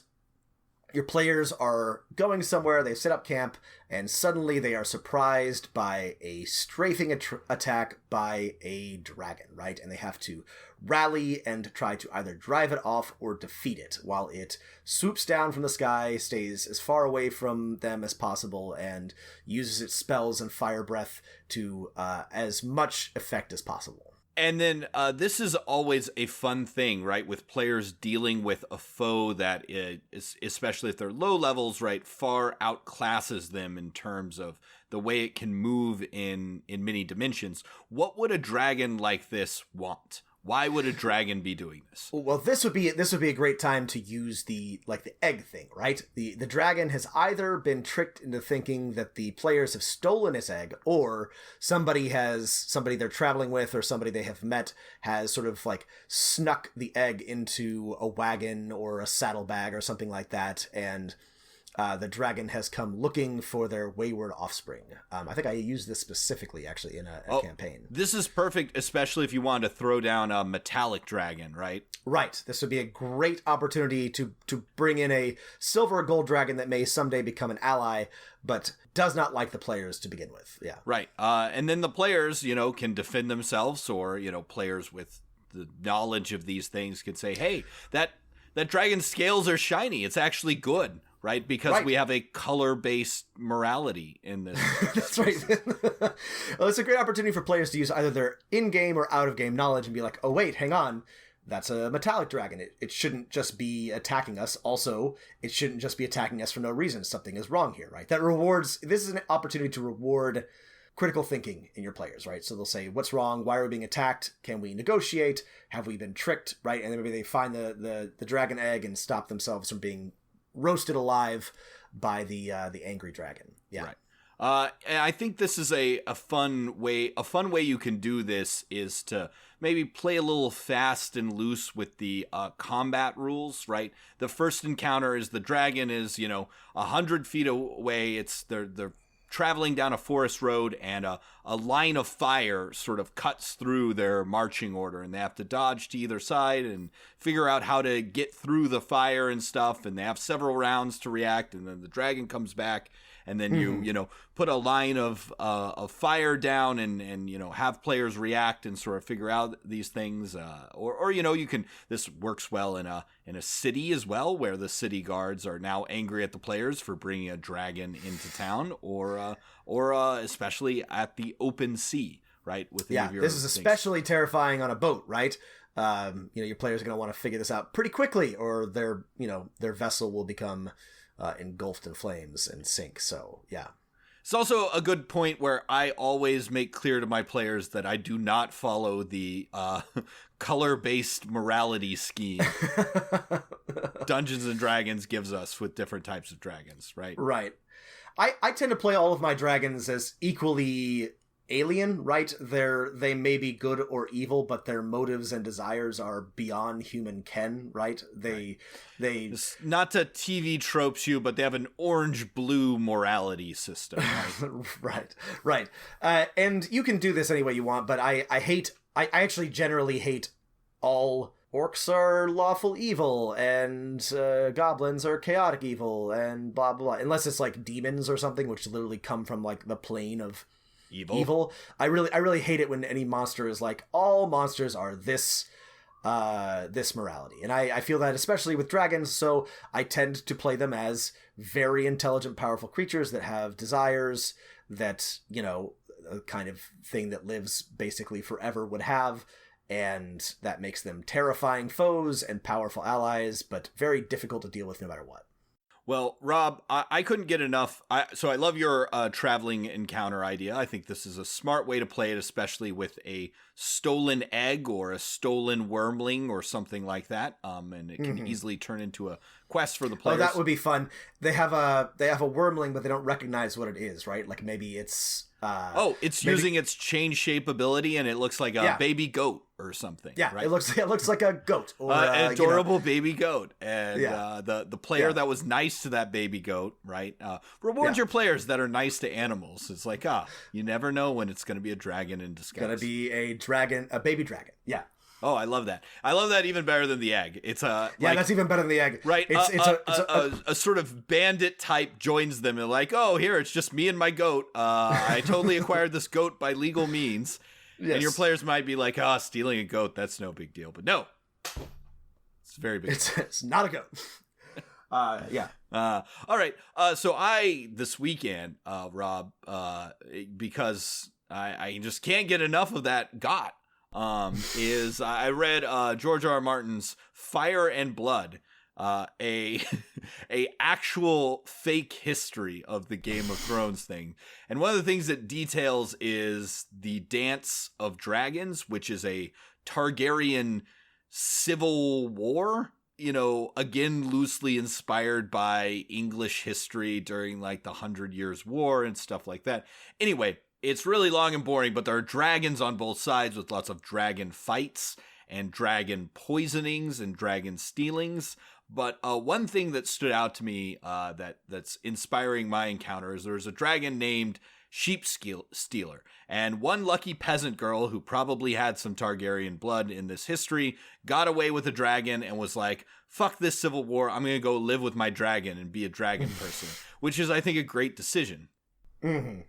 your players are going somewhere, they set up camp, and suddenly they are surprised by a strafing attack by a dragon, right? And they have to rally and try to either drive it off or defeat it while it swoops down from the sky, stays as far away from them as possible, and uses its spells and fire breath to as much effect as possible. And then this is always a fun thing, right? With players dealing with a foe that is, especially if they're low levels, right, far outclasses them in terms of the way it can move in many dimensions. What would a dragon like this want? Why would a dragon be doing this? Well, this would be a great time to use the egg thing, right? The dragon has either been tricked into thinking that the players have stolen his egg, or somebody they're traveling with or somebody they have met has sort of like snuck the egg into a wagon or a saddlebag or something like that, and the dragon has come looking for their wayward offspring. I think I used this specifically, actually, in a campaign. This is perfect, especially if you wanted to throw down a metallic dragon, right? Right. This would be a great opportunity to bring in a silver or gold dragon that may someday become an ally, but does not like the players to begin with. Yeah. Right. And then the players, can defend themselves, or, players with the knowledge of these things could say, hey, that dragon's scales are shiny. It's actually good. Right, because we have a color-based morality in this. That's right. Well, it's a great opportunity for players to use either their in-game or out-of-game knowledge and be like, oh, wait, hang on. That's a metallic dragon. It shouldn't just be attacking us. Also, it shouldn't just be attacking us for no reason. Something is wrong here, right? This is an opportunity to reward critical thinking in your players, right? So they'll say, what's wrong? Why are we being attacked? Can we negotiate? Have we been tricked, right? And then maybe they find the dragon egg and stop themselves from being roasted alive by the angry dragon. Yeah. Right. And I think this is a fun way you can do this is to maybe play a little fast and loose with the combat rules, right? The first encounter is the dragon is, 100 feet away. They're traveling down a forest road, and a line of fire sort of cuts through their marching order, and they have to dodge to either side and figure out how to get through the fire and stuff, and they have several rounds to react, and then the dragon comes back, and then you put a line of fire down and have players react and sort of figure out these things, or you can. This works well in a city as well, where the city guards are now angry at the players for bringing a dragon into town, or especially at the open sea, right? With this is especially terrifying on a boat, right? Your players are going to want to figure this out pretty quickly, or their vessel will become engulfed in flames and sink. So yeah. It's also a good point where I always make clear to my players that I do not follow the color-based morality scheme Dungeons and Dragons gives us with different types of dragons, right? Right. I tend to play all of my dragons as equally alien, right? They may be good or evil, but their motives and desires are beyond human ken, right? They it's not to TV tropes you, but they have an orange-blue morality system, right? right. And you can do this any way you want, but I actually generally hate all orcs are lawful evil, and goblins are chaotic evil, and blah, blah, blah. Unless it's like demons or something, which literally come from like the plane of evil. I really hate it when any monster is like, all monsters are this morality. And I feel that especially with dragons, so I tend to play them as very intelligent, powerful creatures that have desires that, a kind of thing that lives basically forever would have, and that makes them terrifying foes and powerful allies, but very difficult to deal with no matter what. Well, Rob, I couldn't get enough. So I love your traveling encounter idea. I think this is a smart way to play it, especially with a stolen egg or a stolen wormling or something like that. And it can easily turn into a quest for the players. Oh, that would be fun. They have a wormling, but they don't recognize what it is, right? Like maybe it's... it's using its change shape ability, and it looks like a baby goat or something. Yeah, right? it looks like a goat, or an adorable baby goat. And the player that was nice to that baby goat, right? Reward your players that are nice to animals. It's like you never know when it's going to be a dragon in disguise. Going to be a baby dragon. Yeah. Oh, I love that. I love that even better than the egg. It's that's even better than the egg. Right. It's a sort of bandit type joins them and like, oh, here, it's just me and my goat. I totally acquired this goat by legal means. Yes. And your players might be like, stealing a goat, that's no big deal. But no, it's very big. It's not a goat. Yeah. All right. So this weekend, Rob, because I just can't get enough of that got. is I read George R. R. Martin's Fire and Blood, a a actual fake history of the Game of Thrones thing. And one of the things that details is the Dance of Dragons, which is a Targaryen civil war, again, loosely inspired by English history during like the 100 Years' War and stuff like that. Anyway, it's really long and boring, but there are dragons on both sides with lots of dragon fights and dragon poisonings and dragon stealings. But one thing that stood out to me that's inspiring my encounter is there's a dragon named Sheep Stealer. And one lucky peasant girl who probably had some Targaryen blood in this history got away with a dragon and was like, fuck this civil war, I'm going to go live with my dragon and be a dragon person, which is, I think, a great decision. Mm-hmm.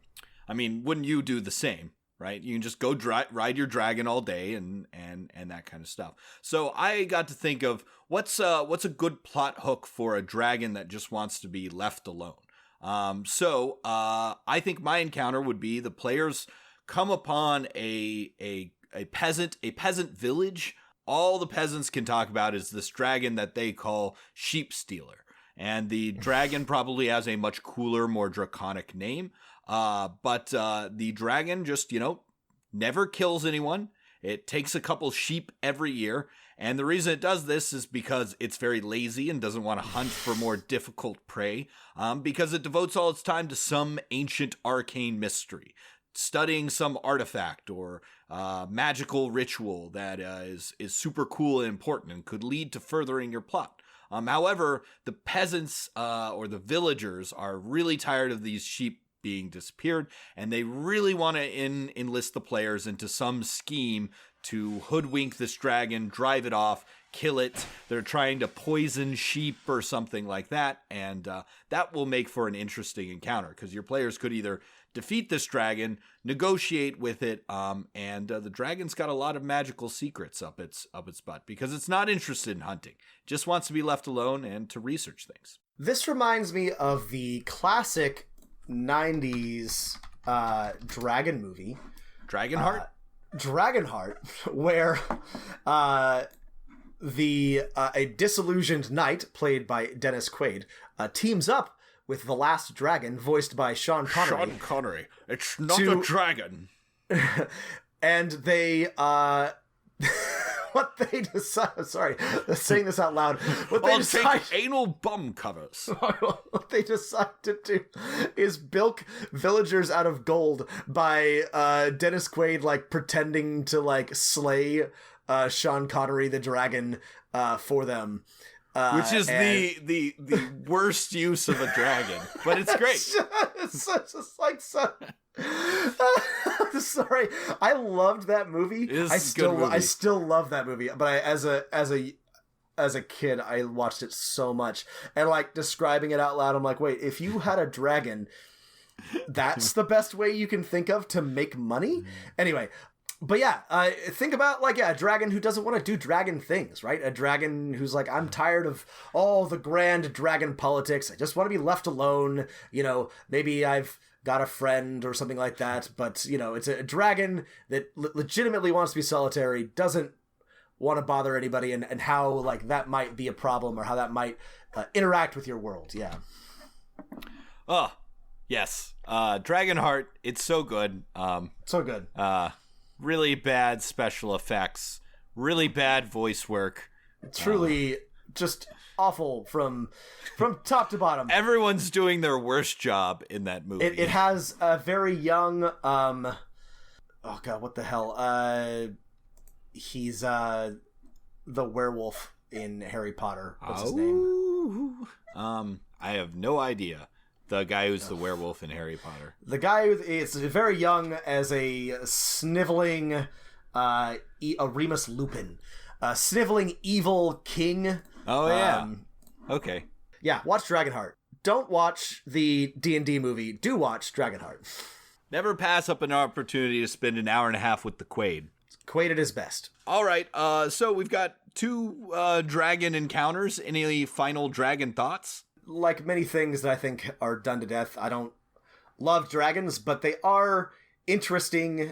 I mean, wouldn't you do the same, right? You can just go ride your dragon all day and that kind of stuff. So I got to think of what's a good plot hook for a dragon that just wants to be left alone. So I think my encounter would be the players come upon a peasant village. All the peasants can talk about is this dragon that they call Sheep Stealer. And the dragon probably has a much cooler, more draconic name. But the dragon just, never kills anyone. It takes a couple sheep every year. And the reason it does this is because it's very lazy and doesn't want to hunt for more difficult prey, because it devotes all its time to some ancient arcane mystery, studying some artifact or magical ritual that is super cool and important and could lead to furthering your plot. However, the peasants or the villagers are really tired of these sheep being disappeared, and they really want to enlist the players into some scheme to hoodwink this dragon, drive it off, kill it. They're trying to poison sheep or something like that, and that will make for an interesting encounter, because your players could either defeat this dragon, negotiate with it, and the dragon's got a lot of magical secrets up its butt, because it's not interested in hunting. It just wants to be left alone and to research things. This reminds me of the classic 90s dragon movie, Dragonheart? Dragonheart, where a disillusioned knight played by Dennis Quaid teams up with the last dragon voiced by Sean Connery. Sean Connery. It's not a dragon. And they what they decide, sorry, saying this out loud, take anal bum covers. What they decide to do is bilk villagers out of gold by Dennis Quaid like pretending to like slay Sean Connery the dragon for them. Which is the worst use of a dragon, but it's great. It's just like so. Sorry, I loved that movie. I still love that movie, but as a kid, I watched it so much, and like describing it out loud, I'm like, wait, if you had a dragon, that's the best way you can think of to make money? Anyway. But yeah, think about a dragon who doesn't want to do dragon things, right? A dragon who's like, I'm tired of all the grand dragon politics. I just want to be left alone. Maybe I've got a friend or something like that. But, it's a dragon that legitimately wants to be solitary, doesn't want to bother anybody, and how like that might be a problem or how that might interact with your world. Yeah. Oh, yes. Dragonheart. It's so good. So good. Really bad special effects, really bad voice work. Truly just awful from top to bottom. Everyone's doing their worst job in that movie. It has a very young oh god, what the hell? He's the werewolf in Harry Potter. What's his name? I have no idea. The guy who's the werewolf in Harry Potter. The guy is very young as a sniveling a Remus Lupin. A sniveling evil king. Oh, yeah. Okay. Yeah, watch Dragonheart. Don't watch the D&D movie. Do watch Dragonheart. Never pass up an opportunity to spend an hour and a half with the Quaid. Quaid at his best. All right, so we've got 2 dragon encounters. Any final dragon thoughts? Like many things that I think are done to death, I don't love dragons, but they are interesting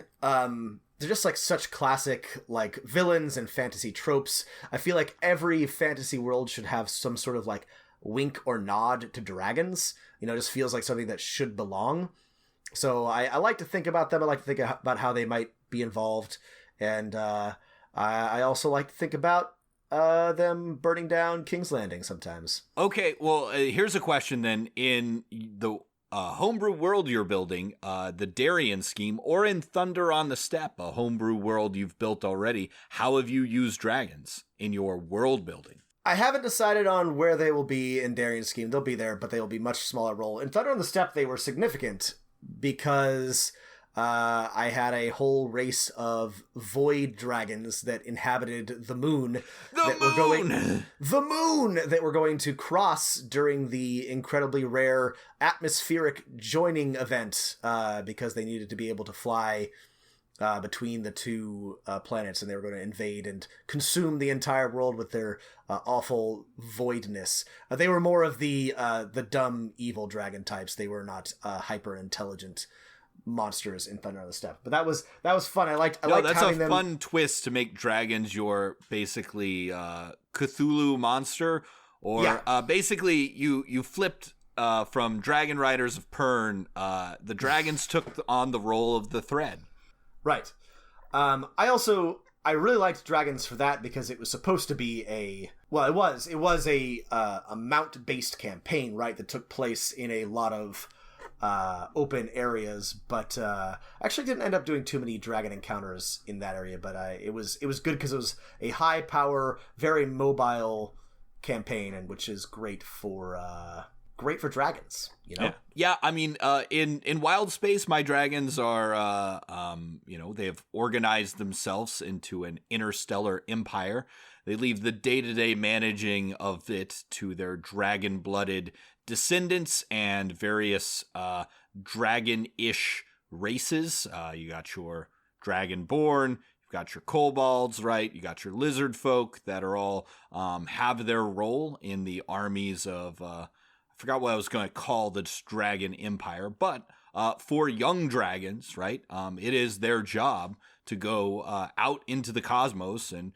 they're just like such classic like villains and fantasy tropes. I feel like every fantasy world should have some sort of like wink or nod to dragons. You know, it just feels like something that should belong. So I like to think about them. I like to think about how they might be involved. And I also like to think about them burning down King's Landing sometimes. Okay, well, here's a question then. In the homebrew world you're building, the Darien scheme, or in Thunder on the Steppe, a homebrew world you've built already, how have you used dragons in your world building? I haven't decided on where they will be in Darien's scheme. They'll be there, but they will be much smaller role. In Thunder on the Steppe, they were significant because I had a whole race of void dragons that inhabited the moon. The moon that were going to cross during the incredibly rare atmospheric joining event because they needed to be able to fly between the two planets, and they were going to invade and consume the entire world with their awful voidness. They were more of the dumb, evil dragon types. They were not hyper-intelligent monsters in Thunder on the Steppe. But that was fun. I liked that's having a fun twist to make dragons your basically Cthulhu monster, or basically you flipped from Dragon Riders of Pern. The dragons took on the role of the thread. Right. I really liked Dragons for that because it was supposed to be it was a mount-based campaign, right, that took place in a lot of open areas, but actually didn't end up doing too many dragon encounters in that area, but it was good because it was a high power, very mobile campaign, and which is great for dragons, you know? Yeah. I mean, in Wild Space, my dragons are, they have organized themselves into an interstellar empire. They leave the day-to-day managing of it to their dragon-blooded descendants and various dragon-ish races. You got your Dragonborn, you've got your kobolds, right? You got your lizard folk that are all have their role in the armies of... I forgot what I was going to call this dragon empire, but for young dragons, right, it is their job to go out into the cosmos and,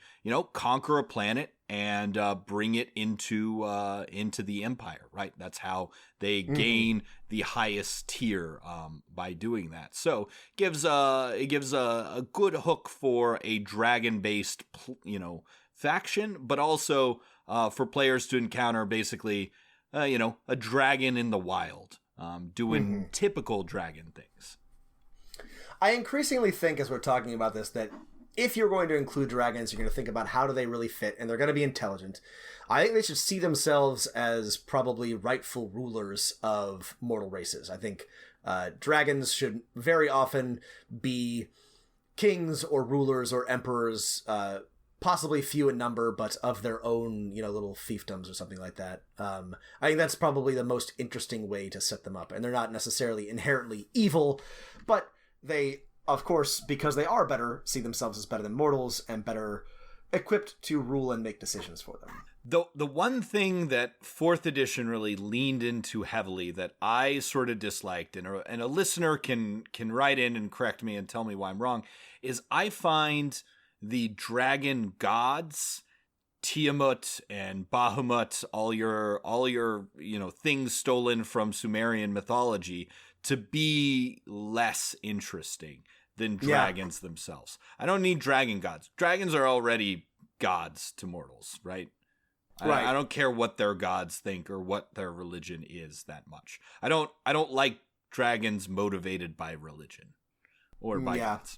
conquer a planet and bring it into the empire, right? That's how they gain the highest tier by doing that. So it gives a good hook for a dragon-based, faction, but also for players to encounter basically. A dragon in the wild, doing typical dragon things. I increasingly think, as we're talking about this, that if you're going to include dragons, you're going to think about how do they really fit, and they're going to be intelligent. I think they should see themselves as probably rightful rulers of mortal races. I think dragons should very often be kings or rulers or emperors, possibly few in number, but of their own, little fiefdoms or something like that. I think that's probably the most interesting way to set them up. And they're not necessarily inherently evil, but they, of course, because they are better, see themselves as better than mortals and better equipped to rule and make decisions for them. The one thing that 4th edition really leaned into heavily that I sort of disliked, and a listener can write in and correct me and tell me why I'm wrong, is I find the dragon gods, Tiamat and Bahamut, all your things stolen from Sumerian mythology, to be less interesting than dragons themselves. I don't need dragon gods. Dragons are already gods to mortals, right? Right. I don't care what their gods think or what their religion is that much. I don't like dragons motivated by religion or by gods.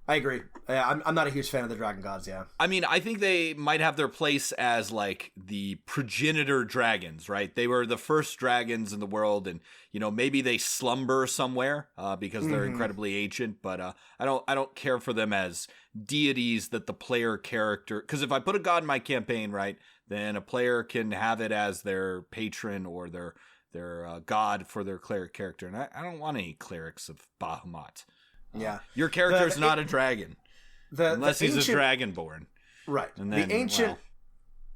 I agree. I'm not a huge fan of the dragon gods, yeah. I mean, I think they might have their place as, like, the progenitor dragons, right? They were the first dragons in the world, and, maybe they slumber somewhere because they're incredibly ancient, but I don't care for them as deities that the player character... Because if I put a god in my campaign, right, then a player can have it as their patron or their god for their cleric character, and I don't want any clerics of Bahamut. Yeah, your character's not a dragon, unless he's a dragonborn. Right. And then, the ancient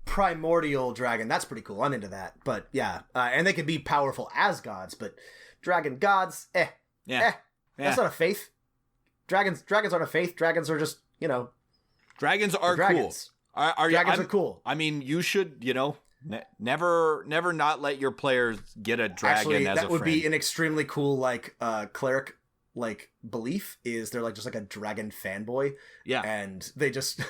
primordial dragon, that's pretty cool. I'm into that. But yeah, and they could be powerful as gods, but dragon gods, That's not a faith. dragons aren't a faith. Dragons are just, Dragons are dragons. cool. Dragons are cool. I mean, you should, never not let your players get a dragon Actually, as a friend. that would be an extremely cool, cleric, belief is they're, just, a dragon fanboy. Yeah. And they just,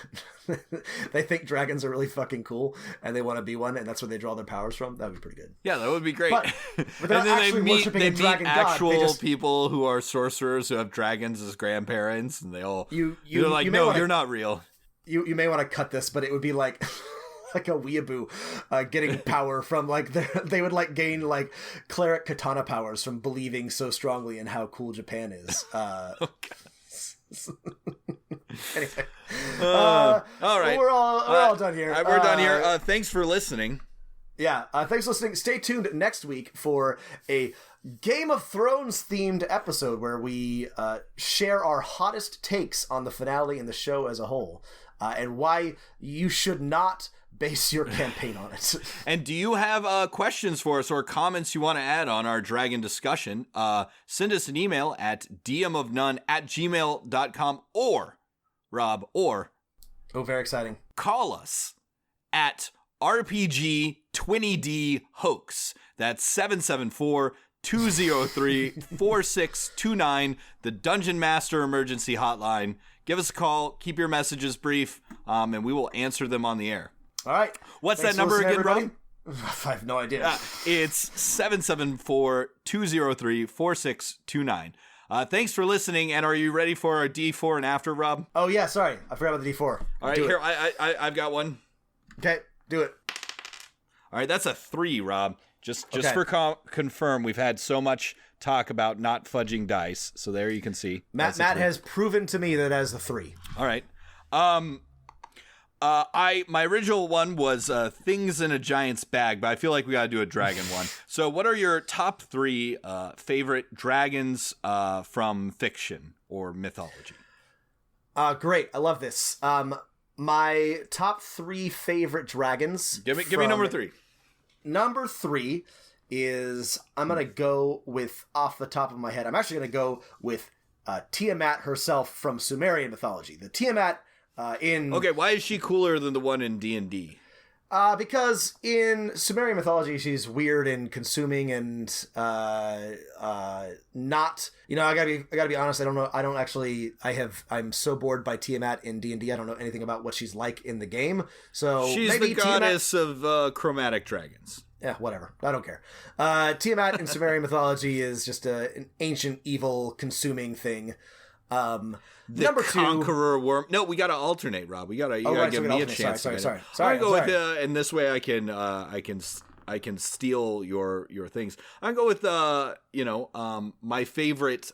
they think dragons are really fucking cool, and they want to be one, and that's where they draw their powers from. That would be pretty good. Yeah, that would be great. But and then they meet actual god. people who are sorcerers who have dragons as grandparents, and they all, you're like, no, you're not real. You may want to cut this, but it would be like a weeaboo getting power from they would gain cleric katana powers from believing so strongly in how cool Japan is. Anyway, all right, we're all done here. We're done here. Thanks for listening. Yeah, thanks for listening. Stay tuned next week for a Game of Thrones themed episode where we share our hottest takes on the finale and the show as a whole, and why you should not base your campaign on it. And do you have questions for us or comments you want to add on our dragon discussion? Send us an email at dmofnone@gmail.com or, Rob, or... Oh, very exciting. Call us at RPG20D Hoax. That's 774-203-4629, the Dungeon Master Emergency Hotline. Give us a call, keep your messages brief, and we will answer them on the air. All right. What's that number again, Rob? I have no idea. It's 774-203-4629. Thanks for listening, and are you ready for our D4 and after, Rob? Oh, yeah, sorry. I forgot about the D4. All right, here, I've got one. Okay, do it. All right, that's a 3, Rob. Just for confirm, we've had so much talk about not fudging dice, so there you can see. Matt has proven to me that as a 3. All right. My original one was things in a giant's bag, but I feel like we gotta do a dragon one. So what are your top 3 favorite dragons from fiction or mythology? Great, I love this. My top 3 favorite dragons. Give me number 3. Number 3 is, I'm gonna go with, off the top of my head, I'm actually gonna go with Tiamat herself from Sumerian mythology. The Tiamat Okay, why is she cooler than the one in D&D? Because in Sumerian mythology, she's weird and consuming and not. I gotta be honest. I don't know. I'm so bored by Tiamat in D&D. I don't know anything about what she's like in the game. So she's maybe the goddess of chromatic dragons. Yeah, whatever. I don't care. Tiamat in Sumerian mythology is just an ancient, evil, consuming thing. Number 2, conqueror worm. No, we gotta alternate, Rob. You gotta give me a chance. Sorry. I'm gonna go with and this way I can steal your things. I'm gonna go with my favorite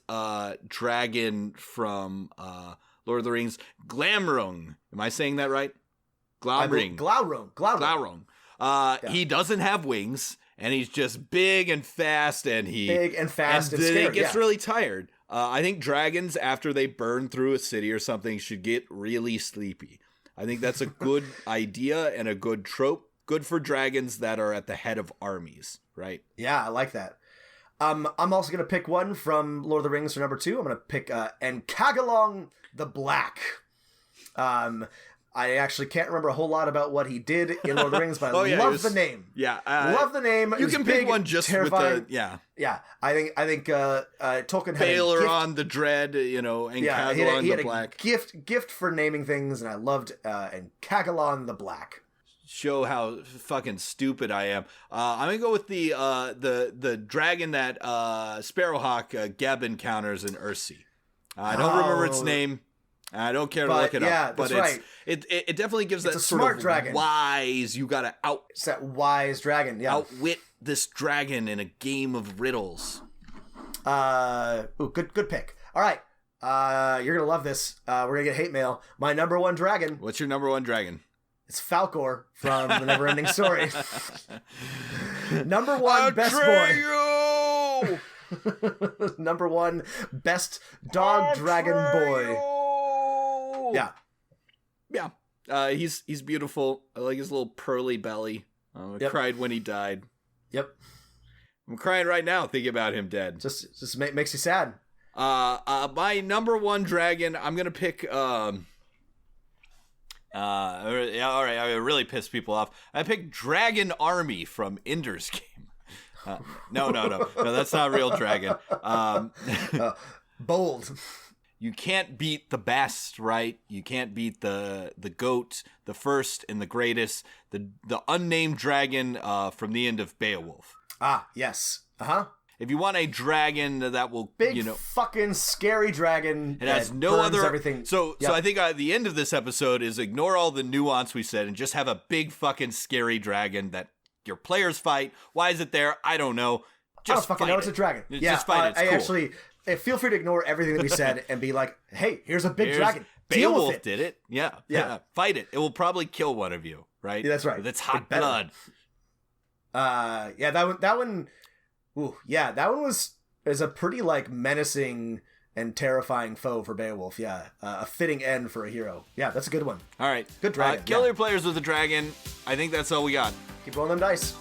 dragon from Lord of the Rings, Glamrung. Am I saying that right? Glaurung. He doesn't have wings, and he's just big and fast, and scary. He gets really tired. I think dragons, after they burn through a city or something, should get really sleepy. I think that's a good idea and a good trope. Good for dragons that are at the head of armies, right? Yeah, I like that. I'm also going to pick one from Lord of the Rings for number 2. I'm going to pick Encagalong the Black. I actually can't remember a whole lot about what he did in Lord of the Rings, but I love the name. Yeah. Love the name. You can pick one just terrifying. With the... Yeah. Yeah. I think Tolkien had Baelor on the Dread, Encagalon the Black. Gift for naming things, and I loved Encagalon the Black. Show how fucking stupid I am. I'm gonna go with the dragon that Sparrowhawk Geb encounters in Ursi. I don't remember its name. I don't care to look it up, but it definitely gives that sort of dragon. Wise. You gotta It's that wise dragon. Yeah, outwit this dragon in a game of riddles. Good pick. All right, you're gonna love this. We're gonna get hate mail. My number 1 dragon. What's your number 1 dragon? It's Falkor from The Neverending Story. Number 1 best boy. Number 1 best dog dragon boy. Yeah. He's beautiful. I like his little pearly belly. I cried when he died. Yep. I'm crying right now thinking about him dead. Just makes you sad. My number one dragon, I'm gonna pick. All right, I really pissed people off. I picked Dragon Army from Ender's Game. No, that's not a real dragon. Bold. You can't beat the best, right? You can't beat the goat, the first and the greatest, the unnamed dragon from the end of Beowulf. Ah, yes. Uh-huh. If you want a dragon that will, big fucking scary dragon, it has no other everything. So I think the end of this episode is ignore all the nuance we said and just have a big fucking scary dragon that your players fight. Why is it there? I don't know. Just fucking know it's a dragon. Just fight it. It's cool. Feel free to ignore everything that we said and be like, hey, here's a big dragon. Beowulf did it. Yeah. Fight it. It will probably kill one of you, right? Yeah, that's right. With its hot blood. That one. Ooh, yeah, that one is a pretty menacing and terrifying foe for Beowulf. Yeah, a fitting end for a hero. Yeah, that's a good one. All right, good dragon. Kill your players with a dragon. I think that's all we got. Keep rolling them dice.